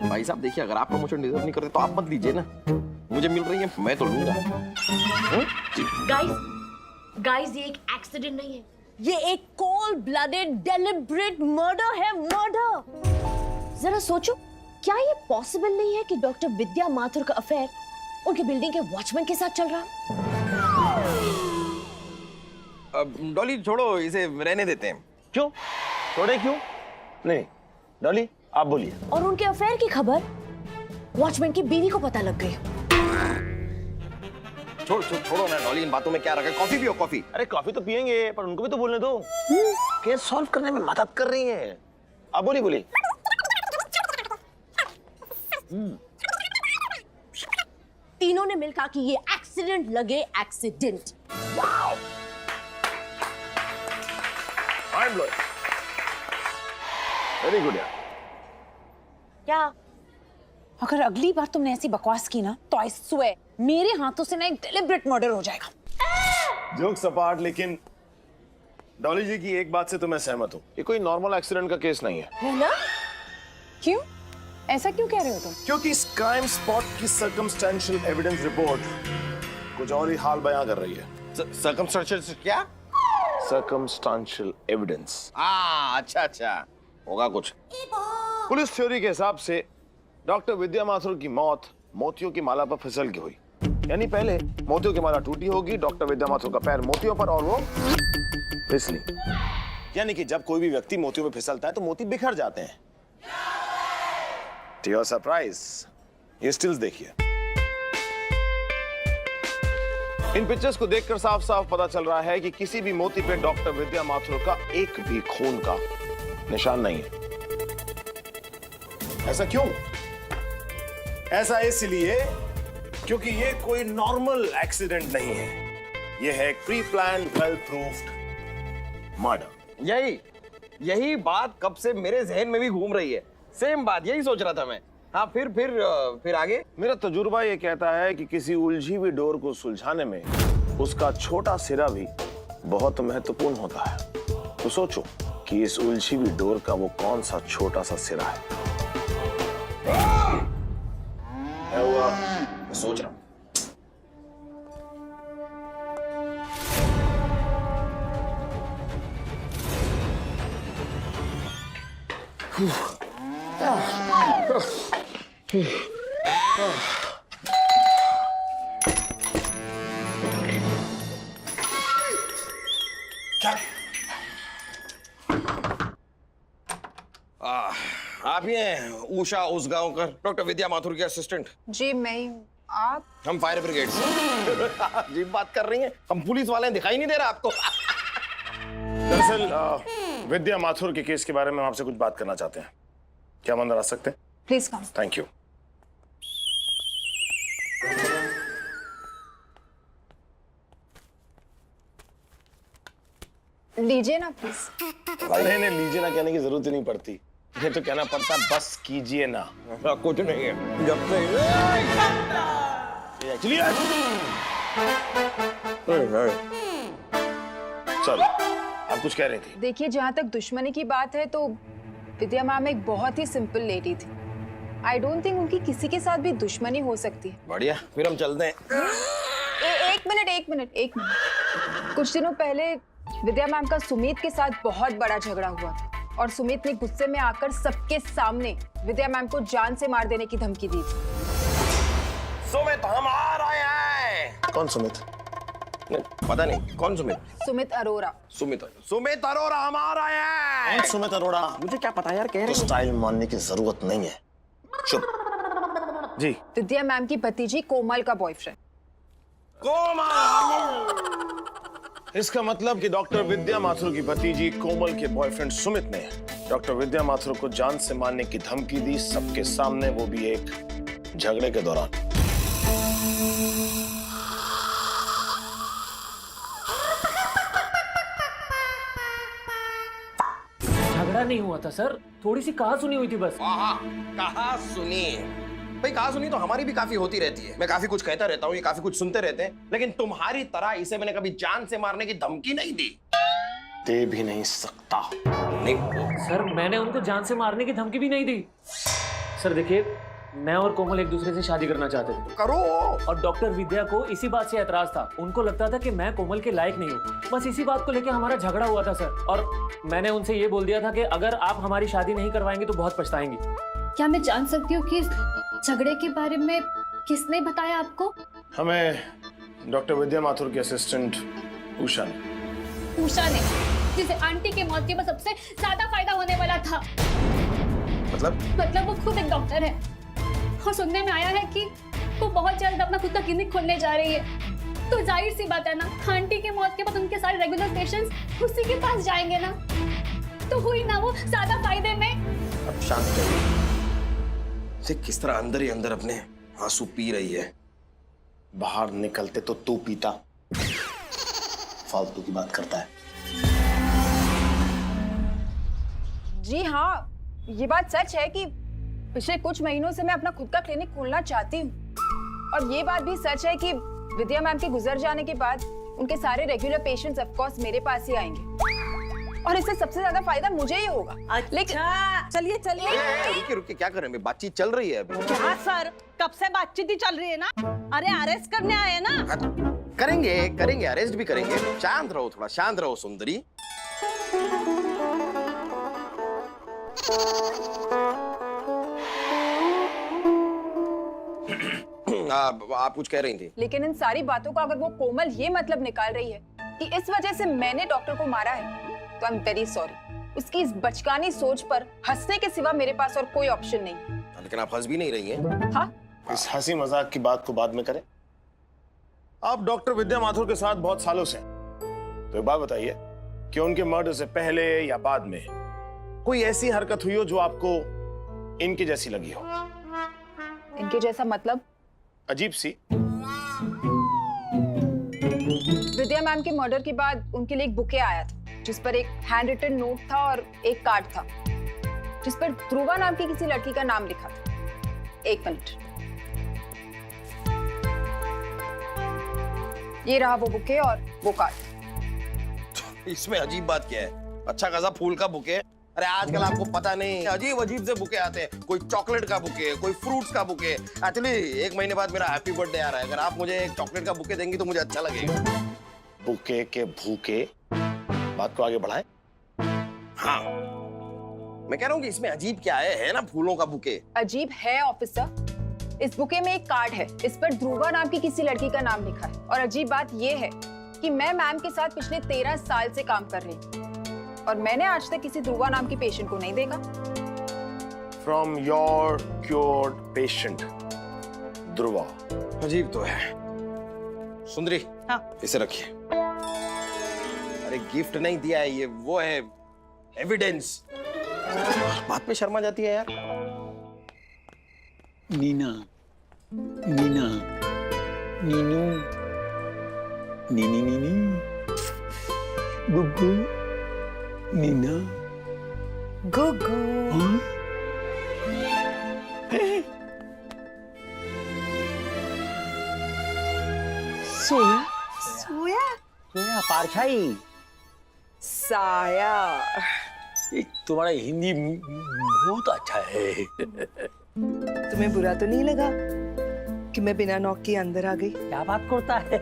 भाई साहब देखिए, अगर आप प्रमोशन डिजर्व नहीं करते तो आप मत लीजिए ना। मुझे मिल रही है, मैं तो लूंगा। गाइस, ये एक एक्सीडेंट नहीं है, ये एक कोल्ड ब्लडेड डेलिब्रेट मर्डर है। मर्डर। जरा सोचो, क्या ये पॉसिबल नहीं है कि डॉक्टर विद्या माथुर का अफेयर उनके बिल्डिंग के वॉचमैन के साथ चल रहा है? डॉली छोड़ो, इसे रहने देते हैं। क्यों छोड़े? क्यों नहीं? डॉली आप बोलिए। और उनके अफेयर की खबर वॉचमैन की बीवी को पता लग गई। छोड़ो ना डॉली, इन बातों में क्या रखा है। कॉफी पियो, कॉफी। अरे कॉफी तो पियेंगे, पर उनको भी तो बोलने दो। केस सॉल्व करने में मदद कर रही है। आप बोली बोली। तीनों ने मिलकर कि ये एक्सीडेंट लगे एक्सीडेंट। वेरी गुड यार। क्या? अगर अगली बार तुमने ऐसी बकवास की ना तो आई स्वेयर मेरे हाथों से ना एक डेलिब्रेट मर्डर हो जाएगा। जोक सपाट, लेकिन डॉली जी की एक बात से तो मैं सहमत हूँ, ये कोई नॉर्मल एक्सीडेंट का केस नहीं है। है ना? क्यों? ऐसा क्यों कह रहे हो तुम? क्योंकि इस क्राइम स्पॉट की सर्कमस्टेंशियल एविडेंस रिपोर्ट कुछ और ही हाल बयां कर रही है। सर्कमस्टेंशियल क्या? Circumstantial evidence. अच्छा अच्छा, होगा कुछ। पुलिस थ्योरी के हिसाब से डॉक्टर विद्या माथुर की मौत मोतियों की माला पर फिसल के हुई। यानी पहले मोतियों की माला टूटी होगी, डॉक्टर विद्या माथुर का पैर मोतियों पर और वो फिसली। यानी कि जब कोई भी व्यक्ति मोतियों पर फिसलता है तो मोती बिखर जाते हैं। To your surprise, ये स्टिल्स देखिए। इन पिक्चर्स को देखकर साफ साफ पता चल रहा है कि किसी भी मोती पे डॉक्टर विद्या माथुर का एक भी खून का निशान नहीं है। ऐसा क्यों? ऐसा इसलिए क्योंकि ये कोई नॉर्मल एक्सीडेंट नहीं है, ये है एक pre planned well proofed murder. यही बात कब से मेरे जहन में भी घूम रही है। सेम बात यही सोच रहा था मैं। हाँ, फिर आगे। मेरा तजुर्बा ये कहता है कि किसी उलझी हुई डोर को सुलझाने में उसका छोटा सिरा भी बहुत महत्वपूर्ण होता है। तो सोचो कि इस उलझी हुई डोर का वो कौन सा छोटा सा सिरा है। क्या हुआ? मैं सोच रहा हूँ। आप ही हैं उषा उसगांवकर, डॉक्टर विद्या माथुर के असिस्टेंट? जी मैं ही हूँ। आप? हम फायर ब्रिगेड से। अजीब बात कर रही हैं, हम पुलिस वाले हैं, दिखाई नहीं दे रहा आपको? दरअसल विद्या माथुर के केस के बारे में हम आपसे कुछ बात करना चाहते हैं। क्या हम अंदर आ सकते हैं? Please come. Thank you. लीजिए ना प्लीज। नहीं, लीजिए ना कहने की जरूरत ही नहीं पड़ती, ये तो कहना पड़ता बस कीजिए ना। कुछ नहीं है जब से। चलिए चलो, आप कुछ कह रही थी। देखिए, जहाँ तक दुश्मनी की बात है तो विद्या मैम एक बहुत ही सिंपल लेडी थी। आई डोंट थिंक उनकी किसी के साथ भी दुश्मनी हो सकती है। बढ़िया, फिर हम चलते हैं। एक मिनट। कुछ दिनों पहले विद्या मैम का सुमित के साथ बहुत बड़ा झगड़ा हुआ था और सुमित ने गुस्से में आकर सबके सामने विद्या मैम को जान से मार देने की धमकी दी थी। सुमित, हम आ रहे हैं। कौन सुमित? पता नहीं कौन सुमित। सुमित अरोरा। सुमित अरोरा हम आ रहे हैं। कौन सुमित अरोड़ा? मुझे क्या पता यार, कह रहे तो स्टाइल मानने की जरूरत नहीं है। चुप। जी। विद्या मैम की भतीजी कोमल का बॉयफ्रेंड। कोमल! इसका मतलब कि डॉक्टर विद्या माथुर की भतीजी कोमल के बॉयफ्रेंड सुमित ने डॉक्टर विद्या माथुर को जान से मारने की धमकी दी, सबके सामने, वो भी एक झगड़े के दौरान। झगड़ा नहीं हुआ था सर, थोड़ी सी कहा सुनी हुई थी बस। कहा सुनी? भाई कहा सुनी तो हमारी भी काफी होती रहती है। मैं काफी कुछ कहता रहता हूँ, ये काफी कुछ सुनते रहते हैं, लेकिन तुम्हारी तरह इसे मैंने कभी जान से मारने की धमकी नहीं दी। दे भी नहीं सकता। नहीं सर, मैंने उनको जान से मारने की धमकी भी नहीं दी। सर देखिए, मैं और कोमल एक दूसरे से शादी करना चाहते थे। करो। और डॉक्टर विद्या को इसी बात से एतराज था। उनको लगता था कि मैं कोमल के लायक नहीं हूँ। बस इसी बात को लेकर हमारा झगड़ा हुआ था सर। और मैंने उनसे ये बोल दिया था कि अगर आप हमारी शादी नहीं करवाएंगे तो बहुत पछताएंगी। क्या मैं जान सकती हूँ कि झगड़े के बारे में किसने बताया आपको? हमें डॉक्टर विद्या माथुर के असिस्टेंट उषा ने। उषा ने, जिसे आंटी के मौत के बाद सबसे ज्यादा फायदा होने वाला था। मतलब वो खुद एक डॉक्टर है और सुनने में आया है कि वो बहुत जल्द अपना खुद का क्लिनिक खोलने जा रही है। तो जाहिर सी बात है ना, आंटी के मौत के बाद उनके सारे रेगुलर पेशेंट्स उसी के पास जाएंगे ना, तो हुई ना वो ज्यादा फायदे में। अब शांत रहिए। किस तरह अंदर ही अंदर अपने आंसू पी रही है। बाहर निकलते तो तू पीता। फालतू की बात करता है। जी हाँ, ये बात सच है कि पिछले कुछ महीनों से मैं अपना खुद का क्लिनिक खोलना चाहती हूँ। और ये बात भी सच है कि विद्या मैम के गुजर जाने के बाद उनके सारे रेगुलर पेशेंट्स ऑफ कोर्स मेरे पास ही आएंगे। और इससे सबसे ज्यादा फायदा मुझे ही होगा। लेकिन चलिए चलिए। रुकिए रुकिए, क्या करें, बातचीत चल रही है अभी। क्या सर, कब से बातचीत ही चल रही है ना? अरे अरेस्ट करने आए हैं ना? करेंगे करेंगे, अरेस्ट भी करेंगे। शांत रहो, थोड़ा शांत रहो सुंदरी। आप कुछ कह रही थी। लेकिन इन सारी बातों का अगर वो कोमल ये मतलब निकाल रही है कि इस वजह से मैंने डॉक्टर को मारा है, तो आई एम वेरी सॉरी। उसकी इस बचकानी सोच पर हंसने के सिवा मेरे पास और कोई ऑप्शन नहीं। लेकिन आप हंस भी नहीं रही हैं। हाँ? इस हंसी मजाक की बात को बाद में करें। आप डॉक्टर विद्या माथुर के साथ बहुत सालों से हैं। तो एक बात बताइए कि उनके मर्डर से पहले या बाद में कोई ऐसी हरकत हुई हो जो आपको इनकी जैसी लगी हो? इनके जैसा मतलब? अजीब सी। विद्या मैम के मर्डर के बाद उनके लिए एक बुके आया था जिस पर एक हैंड रिटन नोट था और एक कार्ड था जिस पर ध्रुवा नाम की किसी लड़की का नाम लिखा था। एक मिनट, ये रहा वो बुके और वो कार्ड। इसमें अजीब बात क्या है? अच्छा खासा फूल का बुके। अरे आजकल आपको पता नहीं, अजीब अजीब से बुके आते हैं। कोई चॉकलेट का बुके, कोई फ्रूट्स का बुके। एक्चुअली 1 महीने बाद मेरा हैप्पी बर्थडे आ रहा है। अगर आप मुझे एक चॉकलेट का बुके देंगी तो मुझे अच्छा लगेगा। बुके के भूखे, बात को आगे बढ़ाएं। हाँ, मैं कह रहा हूँ कि इसमें अजीब क्या है ना फूलों का बुके। अजीब है ऑफिसर। इस बुके में एक कार्ड है, इस पर ध्रुवा नाम की किसी लड़की का नाम लिखा है। और अजीब बात यह है कि मैं मैम के साथ पिछले 13 साल से काम कर रही हूँ और मैंने आज तक किसी ध्रुवा नाम की पेशेंट को नहीं देखा। From your cured patient Dhruva. अजीब तो है। सुंदरी, हाँ। इसे रखिए। अरे गिफ्ट नहीं दिया है, ये वो है एविडेंस। बात में शर्मा जाती है यार। नीना, नीना, नीनू, नीनी नीनी, गुग्गू, नीना, गुगु। हाँ? सोया सोया सोया पारछाई। साया। तुम्हारा हिंदी बहुत अच्छा है। तुम्हें बुरा तो नहीं लगा कि मैं बिना नॉक के अंदर आ गई? क्या बात करता है,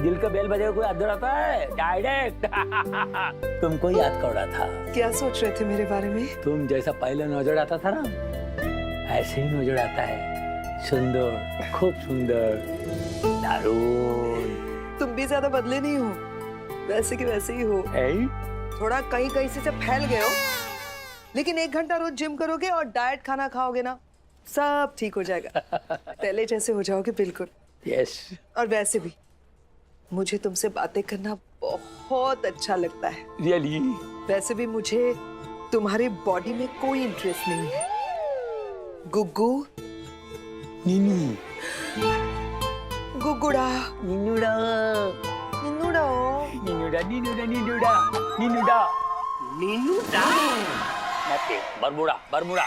दिल का बेल बजे कोई अंदर आता है डायरेक्ट। तुमको याद कर रहा था। क्या सोच रहे थे मेरे बारे में? तुम जैसा पहले नजर आता था ना, ऐसे ही नजर आता है। सुंदर, खूब सुंदर, दारुण। तुम भी ज्यादा बदले नहीं हो, वैसे के वैसे ही हो। थोड़ा कहीं कहीं से फैल गए हो, लेकिन 1 घंटा रोज जिम करोगे और डाइट खाना खाओगे ना, सब ठीक हो जाएगा। पहले जैसे हो जाओगे बिल्कुल। यस। और वैसे भी मुझे तुमसे बातें करना बहुत अच्छा लगता है। रियली? वैसे भी मुझे तुम्हारी बॉडी में कोई इंटरेस्ट नहीं है। गुग्गू, नीनू, गुगुड़ा, नीनूड़ा, नीनूड़ा, नीनूड़ा, नीनूड़ा, नीनूड़ा, नीनूड़ा, नीनूड़ा। बरमुड़ा, बरमुड़ा,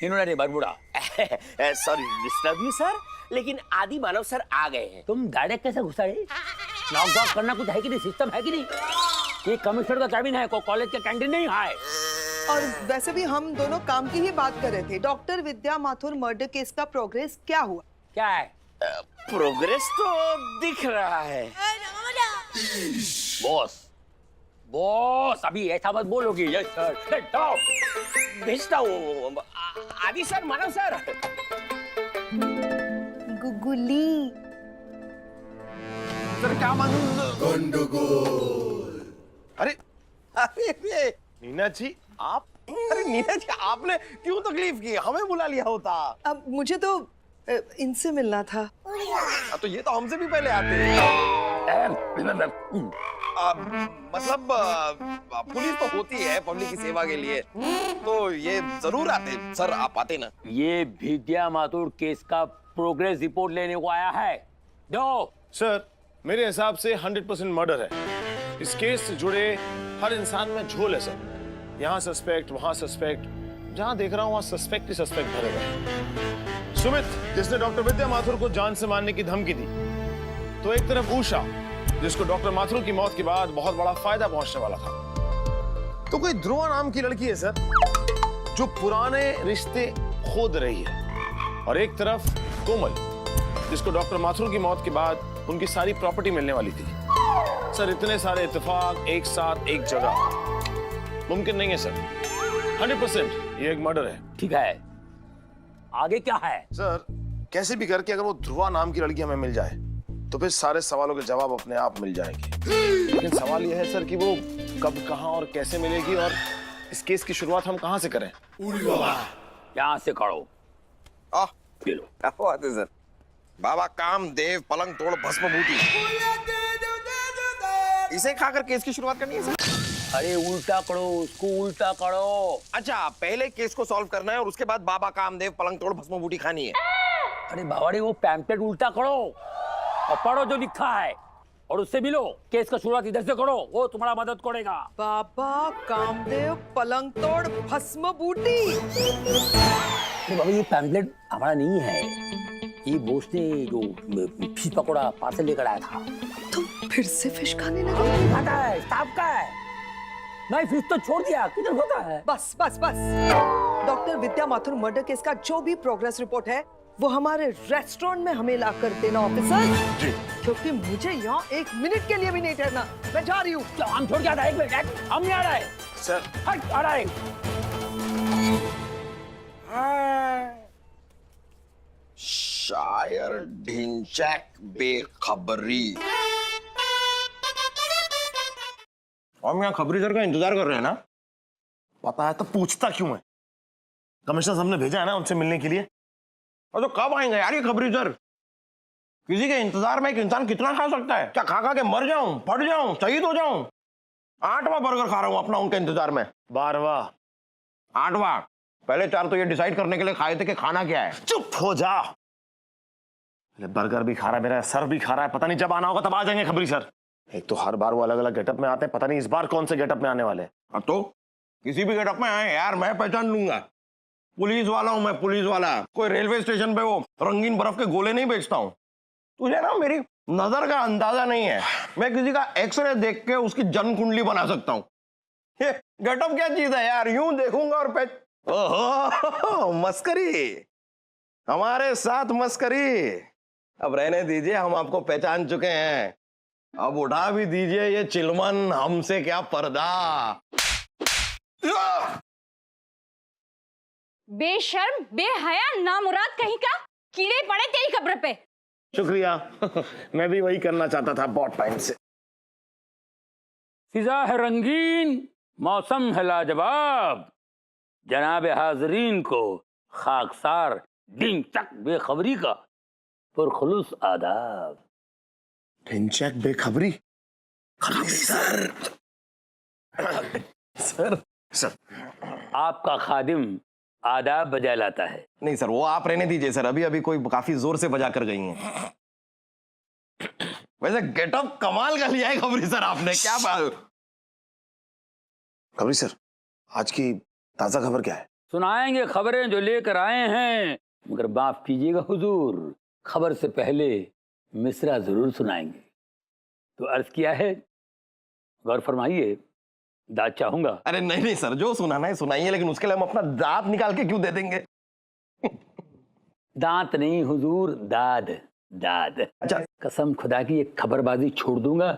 नीनूड़ा नहीं Bermuda. Sorry disturb you sir, लेकिन आदि मानव सर आ गए हैं। तुम डायरेक्ट कैसे घुसा रहे? नॉक वॉक करना कुछ है कि नहीं, सिस्टम है कि नहीं? ये कमिश्नर का कैबिन है, को कॉलेज का कैंटीन नहीं है। और वैसे भी हम दोनों काम की ही बात कर रहे थे। Doctor Vidya Mathur murder case का प्रोग्रेस क्या हुआ? क्या है? प्रोग्रेस तो दिख रहा है। बॉस, बॉस अभी ऐसा मत बोलोगी। यस सर, भेजता हूँ। आदि सर, मानव सर। गुगुली। सर क्या अरे अरे नीना जी आप? अरे नीना जी, आपने क्यों तकलीफ की? हमें बुला लिया होता। अब मुझे तो इनसे मिलना था। तो ये तो हमसे भी पहले आते हैं। मतलब पुलिस तो होती है पब्लिक की सेवा के लिए, तो ये जरूर आते। सर आप आते ना। ये विद्या माथुर केस का प्रोग्रेस रिपोर्ट लेने को आया है। दो सर, मेरे हिसाब से 100% मर्डर है। इस केस से जुड़े हर इंसान में झोल है सर। यहाँ सस्पेक्ट, वहाँ सस्पेक्ट, जहाँ देख रहा हूँ वहाँ सस्पेक्ट ही सस्पेक्ट भरे हुए। सुमित, जिसने डॉक्टर विद्या माथुर को जान से मारने की धमकी दी, तो एक तरफ उषा, जिसको डॉक्टर माथुर की मौत के बाद बहुत बड़ा फायदा पहुंचने वाला था, तो कोई ध्रुवा नाम की लड़की है सर, जो पुराने रिश्ते खोद रही है, और एक तरफ कोमल, जिसको डॉक्टर माथुर की मौत के बाद उनकी सारी प्रॉपर्टी मिलने वाली थी। सर इतने सारे इत्तेफाक एक साथ एक जगह मुमकिन नहीं है सर। 100% ये एक मर्डर है। ठीक है, आगे क्या है? सर कैसे भी करके अगर वो ध्रुवा नाम की लड़की हमें मिल जाए तो फिर सारे सवालों के जवाब अपने आप मिल जाएंगे। लेकिन सवाल यह है सर कि वो कब, कहां और कैसे मिलेगी, और इस केस की शुरुआत हम कहां से करें? यहाँ से करो। ये लो। क्या बात है सर? बाबा कामदेव पलंग तोड़ भस्म बूटी, इसे खाकर केस की शुरुआत करनी है सर। अरे उल्टा करो, उसको उल्टा करो। अच्छा, पहले केस को सॉल्व करना है और उसके बाद बाबा कामदेव पलंग तोड़ भस्म बूटी खानी है। अरे बावड़ी, वो पैम्पलेट उल्टा करो और पढ़ो जो लिखा है, और उससे मिलो। केस का शुरुआत इधर से करो, वो तुम्हारा मदद करेगा। बाबा कामदेव पलंग तोड़ भस्म बूटी। अरे बाबा, ये पैम्पलेट हमारा नहीं है, ये बोस ने जो फिश पकौड़ा पार्सल लेकर आया था। तुम फिर से फिश खाने लगे? खाता है, स्टाफ का है। नहीं, फिश तो छोड़ दिया, किधर होता है? बस बस बस। Doctor Vidya Mathur murder case का जो भी प्रोग्रेस रिपोर्ट है वो हमारे रेस्टोरेंट में हमें लाकर देना ऑफिसर जी, क्योंकि मुझे यहाँ 1 मिनट के लिए भी नहीं ठहरना। मैं जा रही हूँ। हम छोड़ के आता है, 1 मिनट, हम नहीं आ रहा है सर। हट, आ रहा है। शायर ढिंचैक बेखबरी। हम यहाँ खबरी सर का इंतजार कर रहे हैं ना? पता है तो पूछता क्यों है? कमिश्नर साहब ने भेजा है ना उनसे मिलने के लिए। और तो कब आएंगे यार ये खबरी सर? किसी के इंतजार में एक इंसान कितना खा सकता है? क्या खा खा के मर जाऊं, फट जाऊं, शहीद हो जाऊं? 8वां बर्गर खा रहा हूं अपना उनके इंतजार में। 12वां। 8वां। पहले 4 तो ये डिसाइड करने के लिए खाए थे कि खाना क्या है। चुप हो जा। बर्गर भी खा रहा है, मेरा सर भी खा रहा है। पता नहीं जब आना होगा तब आ जाएंगे खबरी सर। एक तो हर बार वो अलग अलग गेटअप में आते हैं, पता नहीं इस बार कौन से गेटअप में आने वाले हैं। अब तो किसी भी गेटअप में आए यार, मैं पहचान लूंगा। पुलिस वाला हूं मैं, पुलिस वाला। कोई रेलवे स्टेशन पे वो रंगीन बर्फ के गोले नहीं बेचता हूं। तुझे ना मेरी नजर का अंदाजा नहीं है। मैं किसी का एक्सरे देख के उसकी जन्म कुंडली बना सकता हूँ। ये गेटअप क्या चीज है यार? यूं देखूंगा और ओहो, मस्करी, हमारे साथ मस्करी। अब रहने दीजिए, हम आपको पहचान चुके हैं। अब उठा भी दीजिए ये चिलमन, हमसे क्या पर्दा। बेशर्म, बेहया, नामुराद कहीं का, कीड़े पड़े तेरी कब्र पे। शुक्रिया। मैं भी वही करना चाहता था बहुत टाइम से। फिजा है रंगीन, मौसम है लाजवाब, जनाब हाजरीन को खाकसार दिन तक बेखबरी का पुरखुलूस आदाब। ढिंचैक बेखबरी? सर सर सर आपका खादिम आदाब बजा लाता है। नहीं सर, वो आप रहने दीजिए सर। अभी अभी कोई काफी जोर से बजा कर गई हैं। वैसे गेटअप कमाल का लिया है खबरी सर आपने, क्या बात। खबरी सर, आज की ताजा खबर क्या है? सुनाएंगे खबरें जो लेकर आए हैं, मगर माफ कीजिएगा हुजूर, खबर से पहले मिसरा जरूर सुनाएंगे। तो अर्ज किया है, गौर फरमाइए, दाद चाहूंगा। अरे नहीं नहीं सर, जो सुनाना है सुनाइए, लेकिन उसके लिए हम अपना दांत निकाल के क्यों दे देंगे? दांत नहीं हुजूर, दाद दाद। अच्छा, कसम खुदा की एक खबरबाजी छोड़ दूंगा,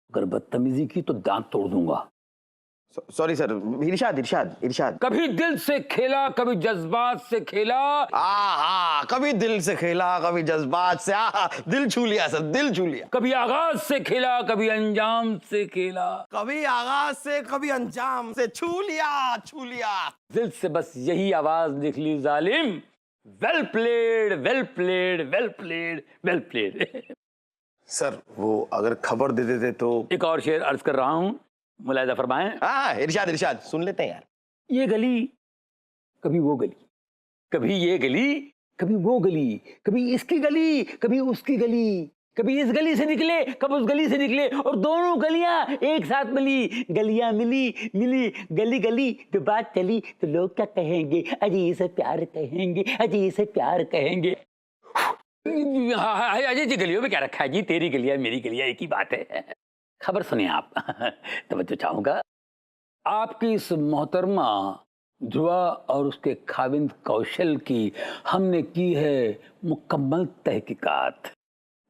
अगर बदतमीजी की तो दांत तोड़ दूंगा। Sorry sir. इरशाद इरशाद इरशाद। कभी दिल से खेला, कभी जज्बात से खेला। कभी दिल से खेला, कभी जज्बात से। दिल छू लिया सर, दिल छू लिया। कभी आगाज से खेला, कभी अंजाम से खेला। कभी आगाज से, कभी अंजाम से। छू लिया, छू लिया। दिल से बस यही आवाज निकली, जालिम। Well played, well played, well played, well played. Sir वो अगर खबर दे देते तो। एक और शेर अर्ज कर रहा हूं, मुलाहिजा फरमाएं। इरशाद इरशाद, सुन लेते हैं यार। ये गली, कभी वो गली, कभी ये गली, कभी वो गली, कभी इसकी गली, कभी उसकी गली, कभी इस गली से निकले, कभी उस गली से निकले, और दोनों गलियां एक साथ मिली। गलियां मिली मिली, गली गली, तो बात चली तो लोग क्या कहेंगे? अजी इसे प्यार कहेंगे, अजी इसे प्यार कहेंगे। अजय जी, गलियों में क्या रखा है जी? तेरी गलियां मेरी गलियां एक ही बात है। खबर सुनिए आप। तवज्जो चाहूंगा। आपकी इस मोहतरमा ध्रुवा और उसके खाविंद कौशल की हमने की है मुकम्मल तहकीकात।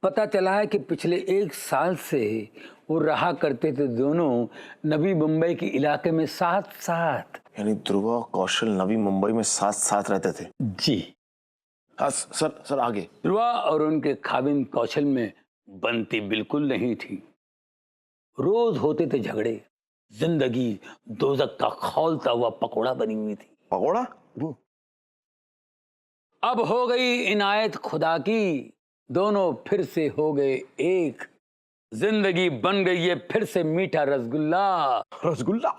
पता चला है कि पिछले 1 साल से वो रहा करते थे दोनों नवी मुंबई के इलाके में साथ साथ। यानी ध्रुवा और कौशल नवी मुंबई में साथ साथ रहते थे? जी हाँ सर आगे। ध्रुवा और उनके खाविंद कौशल में बनती बिल्कुल नहीं थी। रोज होते थे झगड़े। जिंदगी दोजक का खौलता हुआ पकोड़ा बनी हुई थी। पकोड़ा? अब हो गई इनायत खुदा की, दोनों फिर से हो गए एक। जिंदगी बन गई है फिर से मीठा रसगुल्ला। रसगुल्ला?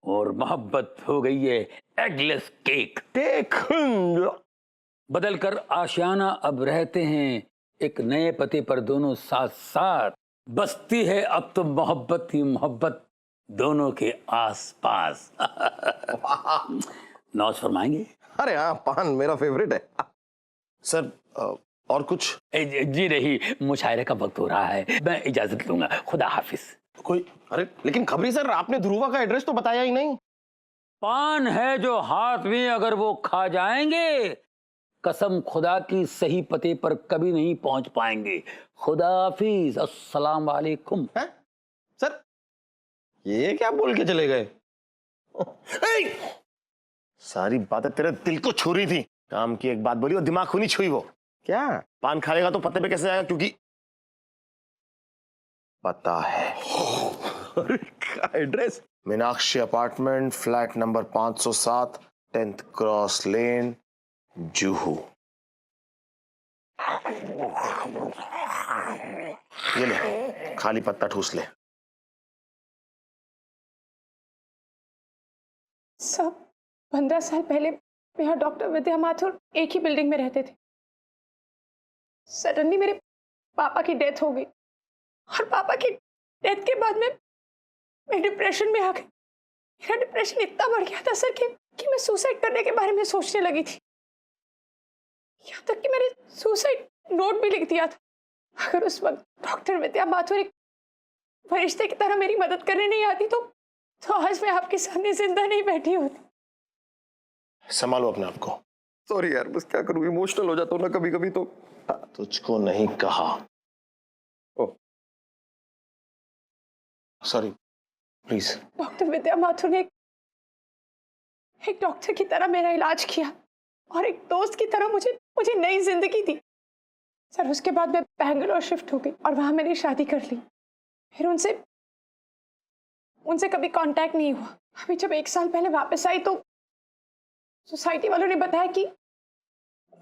और मोहब्बत हो गई है एगलेस केक। बदलकर आशियाना अब रहते हैं एक नए पते पर दोनों साथ साथ। बसती है अब तो मोहब्बत ही मोहब्बत दोनों के आसपास। नौज फरमाएंगे? अरे हाँ, पान मेरा फेवरेट है। सर और कुछ? जी नहीं, मुशायरे का वक्त हो रहा है, मैं इजाजत लूंगा। खुदा हाफिज। कोई? अरे लेकिन खबरी सर, आपने ध्रुवा का एड्रेस तो बताया ही नहीं। पान है जो हाथ में, अगर वो खा जाएंगे कसम खुदा की सही पते पर कभी नहीं पहुंच पाएंगे। खुदा हाफिज, अस्सलाम वालेकुम। सर ये क्या बोल के चले गए? सारी बातें तेरे दिल को छू रही थी। काम की एक बात बोली और दिमाग को नहीं छुई। वो क्या? पान खाएगा तो पते पे कैसे आएगा? क्योंकि पता है। Address? Meenakshi apartment, flat number 507, 10th cross lane, Juhu. ये ले, खाली पत्ता ठूस ले। सब 15 साल पहले मैं और डॉक्टर विद्या माथुर एक ही बिल्डिंग में रहते थे। सडनली मेरे पापा की डेथ हो गई और पापा की डेथ के बाद मैं डिप्रेशन में आ गई। मेरा डिप्रेशन इतना बढ़ गया था सर कि मैं सुसाइड करने के बारे में सोचने लगी थी। यहाँ तक कि मैंने सुसाइड नोट भी लिख दिया था। अगर उस वक्त डॉक्टर विद्या माथुर एक फरिश्ते की तरह मेरी मदद करने नहीं आती तो आज मैं आपके सामने जिंदा नहीं बैठी होती। संभालो अपने आप को। सॉरी यार, बस क्या करूं, इमोशनल हो जाता हूं ना कभी कभी तो। तुझको नहीं कहा। ओ sorry, please. Doctor Vidya Mathur ने एक डॉक्टर की तरह मेरा इलाज किया और एक दोस्त की तरह मुझे नई जिंदगी दी। सर उसके बाद मैं बैंगलोर शिफ्ट हो गई और वहां मैंने शादी कर ली। फिर उनसे कभी कांटेक्ट नहीं हुआ। अभी जब 1 साल पहले वापस आई तो सोसाइटी वालों ने बताया कि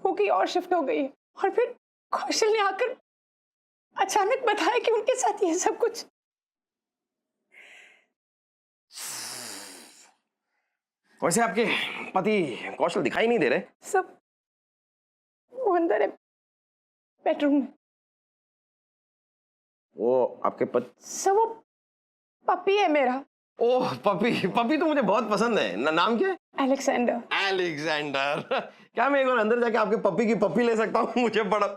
वो कहीं और शिफ्ट हो गई है। और फिर कौशल ने आकर अचानक बताया कि उनके साथ ये सब कुछ। वैसे आपके पति कौशल दिखाई नहीं दे रहे? सब वो अंदर है, बेडरूम में। वो आपके पति? सब वो पपी है मेरा। ओह पपी, पपी तो मुझे बहुत पसंद है। नाम क्या है? अलेक्जेंडर। अलेक्जेंडर। क्या मैं एक बार अंदर जाके आपके पपी की पपी ले सकता हूँ? मुझे बड़ा।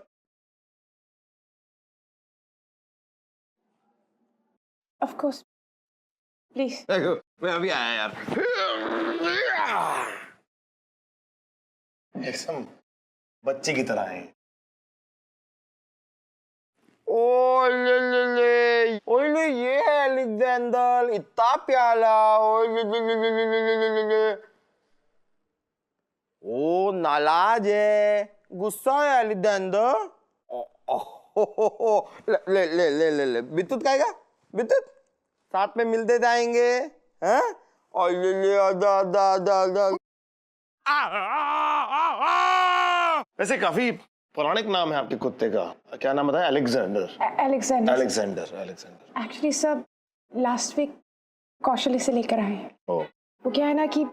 Of course, please. मैं अभी आया यार। एकदम बच्चे की तरह है। ओले ये है अलेक्जेंडर, इतना प्यारा। ओ नाराज है, गुस्सा है अलेक्जेंडर। ले ले ले ले ले बितुत खाएगा? बितुत साथ में मिलते जाएंगे। हैं? और ले आदा आदा आदा आदा। वैसे काफी पौराणिक नाम है आपके कुत्ते का। क्या नाम बताया? Alexander. Alexander. Alexander, Alexander. Actually सब लास्ट वीक कौशल से लेकर आए हैं। ओह। वो क्या है ना कि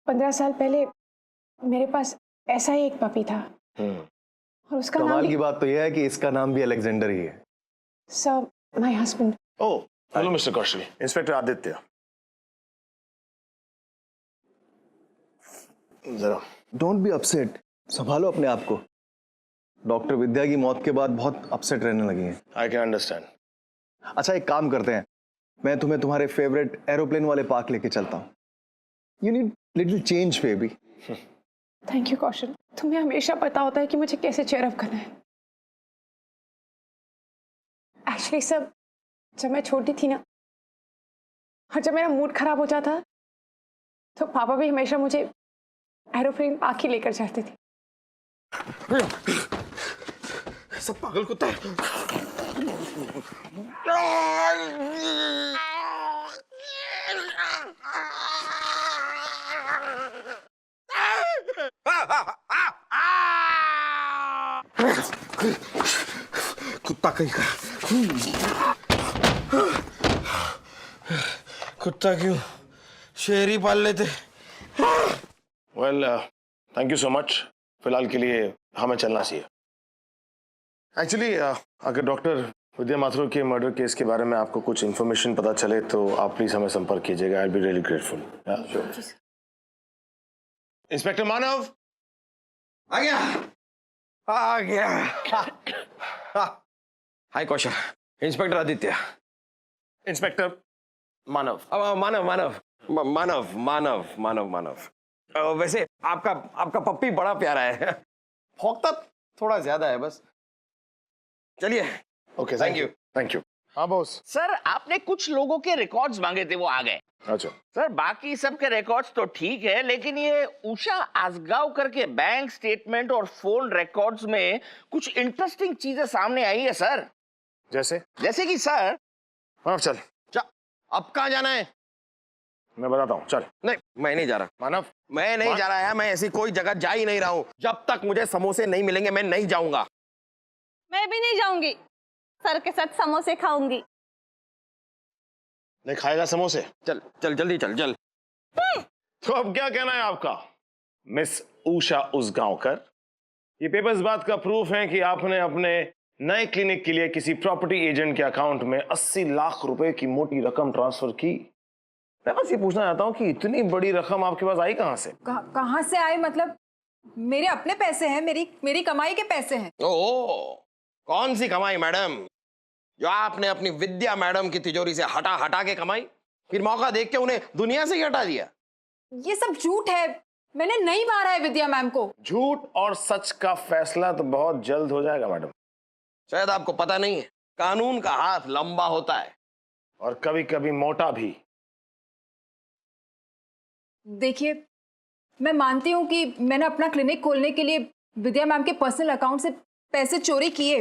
15 साल पहले मेरे पास ऐसा ही एक पपी था और उसका नाम कमाल की बात तो यह है कि इसका नाम भी अलेक्जेंडर ही है। Sir my husband. Oh, hello mister Kaushal, inspector Aditya. जरा डोंट बी अपसेट, संभालो अपने आप को। डॉक्टर विद्या की मौत के बाद बहुत अपसेट रहने लगी हैं। I can understand. अच्छा एक काम करते हैं, मैं तुम्हें तुम्हारे फेवरेट एरोप्लेन वाले पार्क लेके चलता हूँ. You need little change baby. Thank you Kaushal, तुम्हें हमेशा पता होता है कि मुझे कैसे चेयर अप करना है. एक्चुअली सब जब मैं छोटी थी ना, और जब मेरा मूड खराब हो जाता तो पापा भी हमेशा मुझे एरोप्लेन पार्क ही लेकर जाते थे. सब पागल कुत्ता है. कुत्ता कहीं का. कुत्ता क्यों शेर ही पाल लेते. Well thank you so much. फिलहाल के लिए हमें चलना चाहिए. एक्चुअली अगर डॉक्टर विद्या माथुर के मर्डर केस के बारे में आपको कुछ इन्फॉर्मेशन पता चले तो आप प्लीज हमें संपर्क कीजिएगा. I will be really grateful. Inspector Manav आ गया. आ गया. Hi Kaushal. Inspector Aditya. Inspector Manav. Manav Manav Manav Manav Manav Manav. वैसे आपका पप्पी बड़ा प्यारा है. भौंकता थोड़ा ज्यादा है बस. चलिए. Okay thank you. Thank you. हाँ बॉस. सर आपने कुछ लोगों के रिकॉर्ड्स मांगे थे, वो आ गए. अच्छा सर बाकी सबके रिकॉर्ड्स तो ठीक है, लेकिन ये उषा आसगांवकर के बैंक स्टेटमेंट और फोन रिकॉर्ड्स में कुछ इंटरेस्टिंग चीजें सामने आई है सर. जैसे कि सर. मानव चल. अब कहाँ जाना है? मैं बताता हूँ. चल. नहीं मैं नहीं जा रहा. मानव मैं नहीं जा रहा है. मैं ऐसी कोई जगह जा ही नहीं रहा हूँ. जब तक मुझे समोसे नहीं मिलेंगे मैं नहीं जाऊंगा. मैं भी नहीं जाऊंगी. सर के साथ समोसे खाऊंगी. नहीं खाएगा समोसे. चल चल जल्दी चल चल. तो अब क्या कहना है आपका मिस उषा उसगांवकर? ये पेपर्स बात का प्रूफ है कि आपने अपने नए क्लिनिक के लिए किसी प्रॉपर्टी एजेंट के अकाउंट में 80 लाख रुपए की मोटी रकम ट्रांसफर की. मैं बस ये पूछना चाहता हूँ कि इतनी बड़ी रकम आपके पास आई कहाँ से? कहाँ से आए मतलब? मेरे अपने पैसे हैं, मेरी कमाई के पैसे हैं. ओह कौन सी कमाई मैडम? जो आपने अपनी विद्या मैडम की तिजोरी से हटा हटा के कमाई, फिर मौका देख के उन्हें दुनिया से ही हटा दिया. ये सब झूठ है. मैंने नहीं मारा है विद्या मैम को. झूठ और सच का फैसला तो बहुत जल्द हो जाएगा मैडम. शायद आपको पता नहीं है, कानून का हाथ लंबा होता है और कभी कभी मोटा भी. देखिए मैं मानती हूँ कि मैंने अपना क्लिनिक खोलने के लिए विद्या मैम के पर्सनल अकाउंट से पैसे चोरी किए,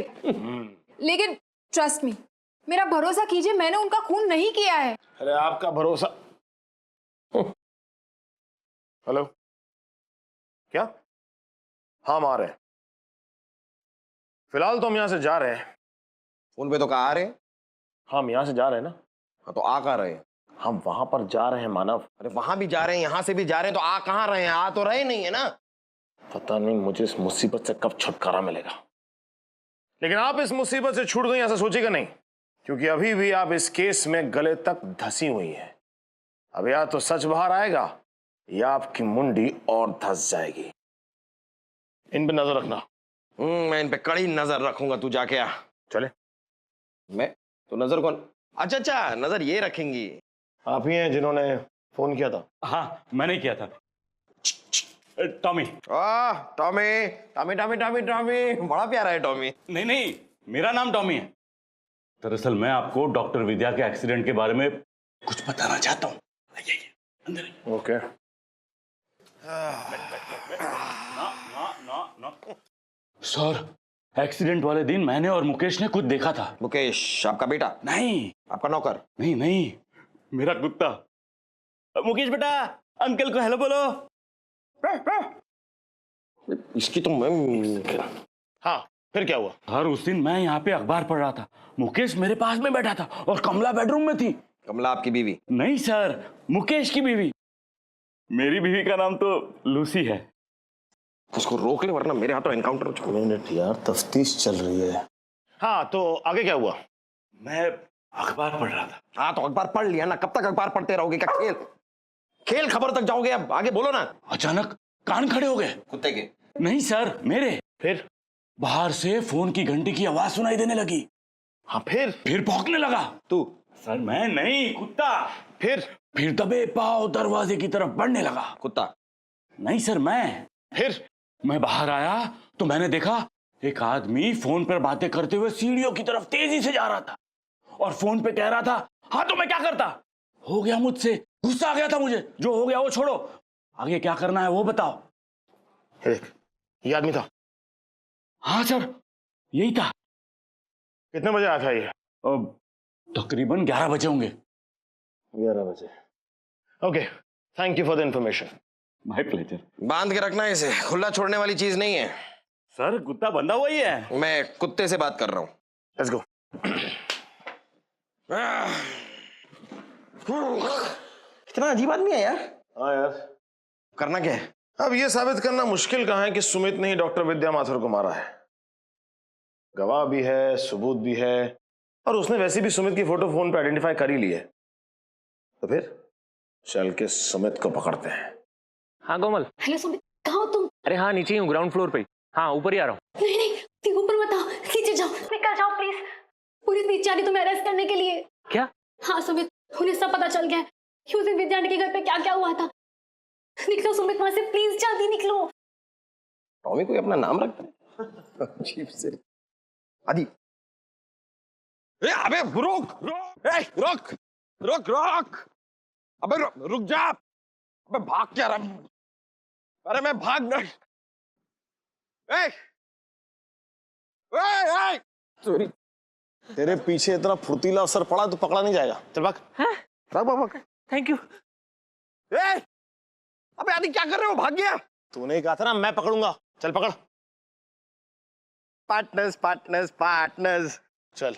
लेकिन ट्रस्ट मी, मेरा भरोसा कीजिए, मैंने उनका खून नहीं किया है. अरे आपका भरोसा. हेलो क्या? हाँ हम आ रहे हैं. फिलहाल तो हम यहाँ से जा रहे हैं. फोन पे तो कहा आ रहे हैं. हम यहाँ से जा रहे हैं ना. हाँ तो आ कहाँ रहे हैं? हम वहां पर जा रहे हैं मानव. अरे वहां भी जा रहे हैं, यहाँ से भी जा रहे हैं, तो आ कहाँ रहे हैं? आ तो रहे नहीं है ना. पता नहीं मुझे इस मुसीबत से कब छुटकारा मिलेगा, लेकिन आप इस मुसीबत से छूट गई ऐसा सोचेगा नहीं, क्योंकि अभी भी आप इस केस में गले तक धसी हुई हैं. अब या तो सच बाहर आएगा या आपकी मुंडी और धस जाएगी. इन पे नजर रखना. मैं इन पे कड़ी नजर रखूंगा. तू जाके आ. चले. मैं तो नजर कौन? अच्छा नजर ये रखेंगी. आप ही हैं जिन्होंने फोन किया था? हाँ मैंने किया था. Tommy. Tommy Tommy Tommy Tommy Tommy बड़ा प्यारा है टॉमी. नहीं मेरा नाम टॉमी है. दरअसल मैं आपको डॉक्टर विद्या के एक्सीडेंट के बारे में कुछ बताना चाहता हूँ. अंदर. ओके. सर एक्सीडेंट वाले दिन मैंने और मुकेश ने कुछ देखा था. मुकेश आपका बेटा? नहीं. आपका नौकर? नहीं मेरा कुत्ता. मुकेश बेटा अंकल को हेलो बोलो. इसकी तो मैं. हाँ फिर क्या हुआ? हर उस दिन मैं यहाँ पे अखबार पढ़ रहा था. मुकेश मेरे पास में बैठा था और कमला बेडरूम में थी. कमला आपकी बीवी? नहीं सर, मुकेश की बीवी. मेरी बीवी का नाम तो लूसी है. उसको रोक ले वरना मेरे हाथों एनकाउंटर हो जाएगा. मिनट यार, तफ्तीश चल रही है. हाँ तो आगे क्या हुआ? मैं अखबार पढ़ रहा था. हाँ तो अखबार पढ़ लिया ना, कब तक अखबार पढ़ते रहोगे? क्या खेल खबर तक जाओगे? अब आगे बोलो ना. अचानक कान खड़े हो गए. कुत्ते के? नहीं सर मेरे. फिर? बाहर से फोन की घंटी की आवाज सुनाई देने लगी. हाँ फिर भौंकने लगा. तू सर मैं नहीं, कुत्ता। फिर दबे पाँव दरवाजे की तरफ बढ़ने लगा। कुत्ता? नहीं सर, मैं बाहर आया तो मैंने देखा एक आदमी फोन पर बातें करते हुए सीढ़ियों की तरफ तेजी से जा रहा था और फोन पे कह रहा था, हाँ तो मैं क्या करता, हो गया मुझसे, गुस्सा आ गया था मुझे, जो हो गया वो छोड़ो, आगे क्या करना है वो बताओ। ये आदमी था? हाँ सर, यही था। कितने बजे आया था ये? तकरीबन 11 बजे होंगे। 11 बजे। Okay, thank you for the information. My pleasure. बांध के रखना है इसे, खुला छोड़ने वाली चीज नहीं है। सर कुत्ता बंधा हुआ ही है। मैं कुत्ते से बात कर रहा हूँ। Let's go. कितना अजीब आदमी है यार। हाँ यार, करना क्या है? अब ये साबित करना मुश्किल कहाँ है कि सुमित ने ही डॉक्टर विद्या माथुर को मारा है। गवाह भी है, सबूत भी है, और उसने वैसे भी सुमित की फोटो फोन पे आइडेंटिफाई कर ही ली है। तो फिर चल के सुमित को पकड़ते हैं। हाँ कोमल। हेलो सुमित, कहाँ हो तुम? अरे हाँ, नीचे ही हूँ, ग्राउंड फ्लोर पे। हाँ, ऊपर ही आ रहा हूँ। नहीं नहीं, तुम ऊपर मत आओ, नीचे जाओ, निकल जाओ प्लीज। पुलिस नीचे आ रही तुम्हें अरेस्ट करने के लिए। क्या? हाँ सुमित, उन्हें सब पता चल गया है कि उस दिन विद्या आंटी के घर पे क्या क्या हुआ था। निकलो सुमित वहां से, प्लीज जल्दी निकलो। टॉमी कोई अपना नाम रखता है अजीब से। आदि, अबे रुक रुक, रुक रुक रुक, अबे रुक जा, अबे भाग क्या रहा? अरे मैं भाग नहीं। सॉरी, तेरे पीछे इतना फुर्तीला अवसर पड़ा तो पकड़ा नहीं जाएगा। चल भाग। भाग भाग भाग। Thank you. अबे आदि क्या कर रहे हो? भाग गया। तूने ही कहा था ना मैं पकड़ूंगा। चल पकड़। Partners partners partners. चल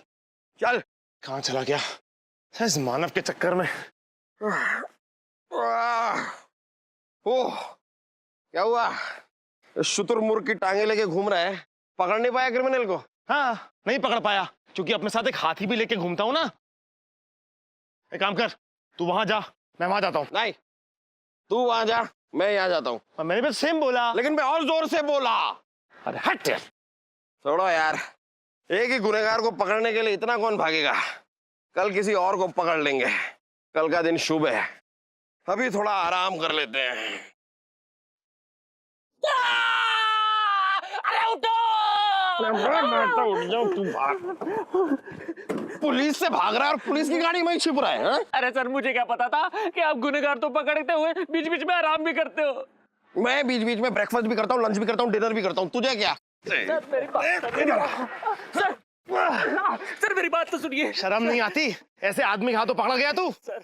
चल। कहाँ चला गया इस मानव के चक्कर में? ओह, क्या हुआ? शुतुरमुर्ग की टांगे लेके घूम रहा है, पकड़ नहीं पाया क्रिमिनल को? हाँ, नहीं पकड़ पाया क्योंकि अपने साथ एक हाथी भी लेके घूमता हूं ना। एक काम कर, तू वहां जा, मैं वहां जाता हूँ। नहीं, तू वहां जा, मैं यहाँ जाता हूँ। मैंने भी सेम बोला, लेकिन मैं और जोर से बोला। अरे हट यार। छोड़ो यार, एक ही गुनहगार को पकड़ने के लिए इतना कौन भागेगा? कल किसी और को पकड़ लेंगे, कल का दिन शुभ है। अभी थोड़ा आराम कर लेते हैं। अरे उठो! उठ जाओ, तू भाग। पुलिस से भाग रहा है और पुलिस की गाड़ी में ही छिप रहा है। हा? अरे सर, मुझे क्या पता था कि आप गुनहगार तो पकड़ते हुए बीच बीच में आराम भी करते हो। मैं बीच बीच में ब्रेकफास्ट भी करता हूँ, लंच भी करता हूँ, डिनर भी करता हूँ। तुझे क्या? सर मेरी बात, सर मेरी बात तो सुनिए। शर्म नहीं आती? ऐसे आदमी के हाथों पकड़ा गया तू?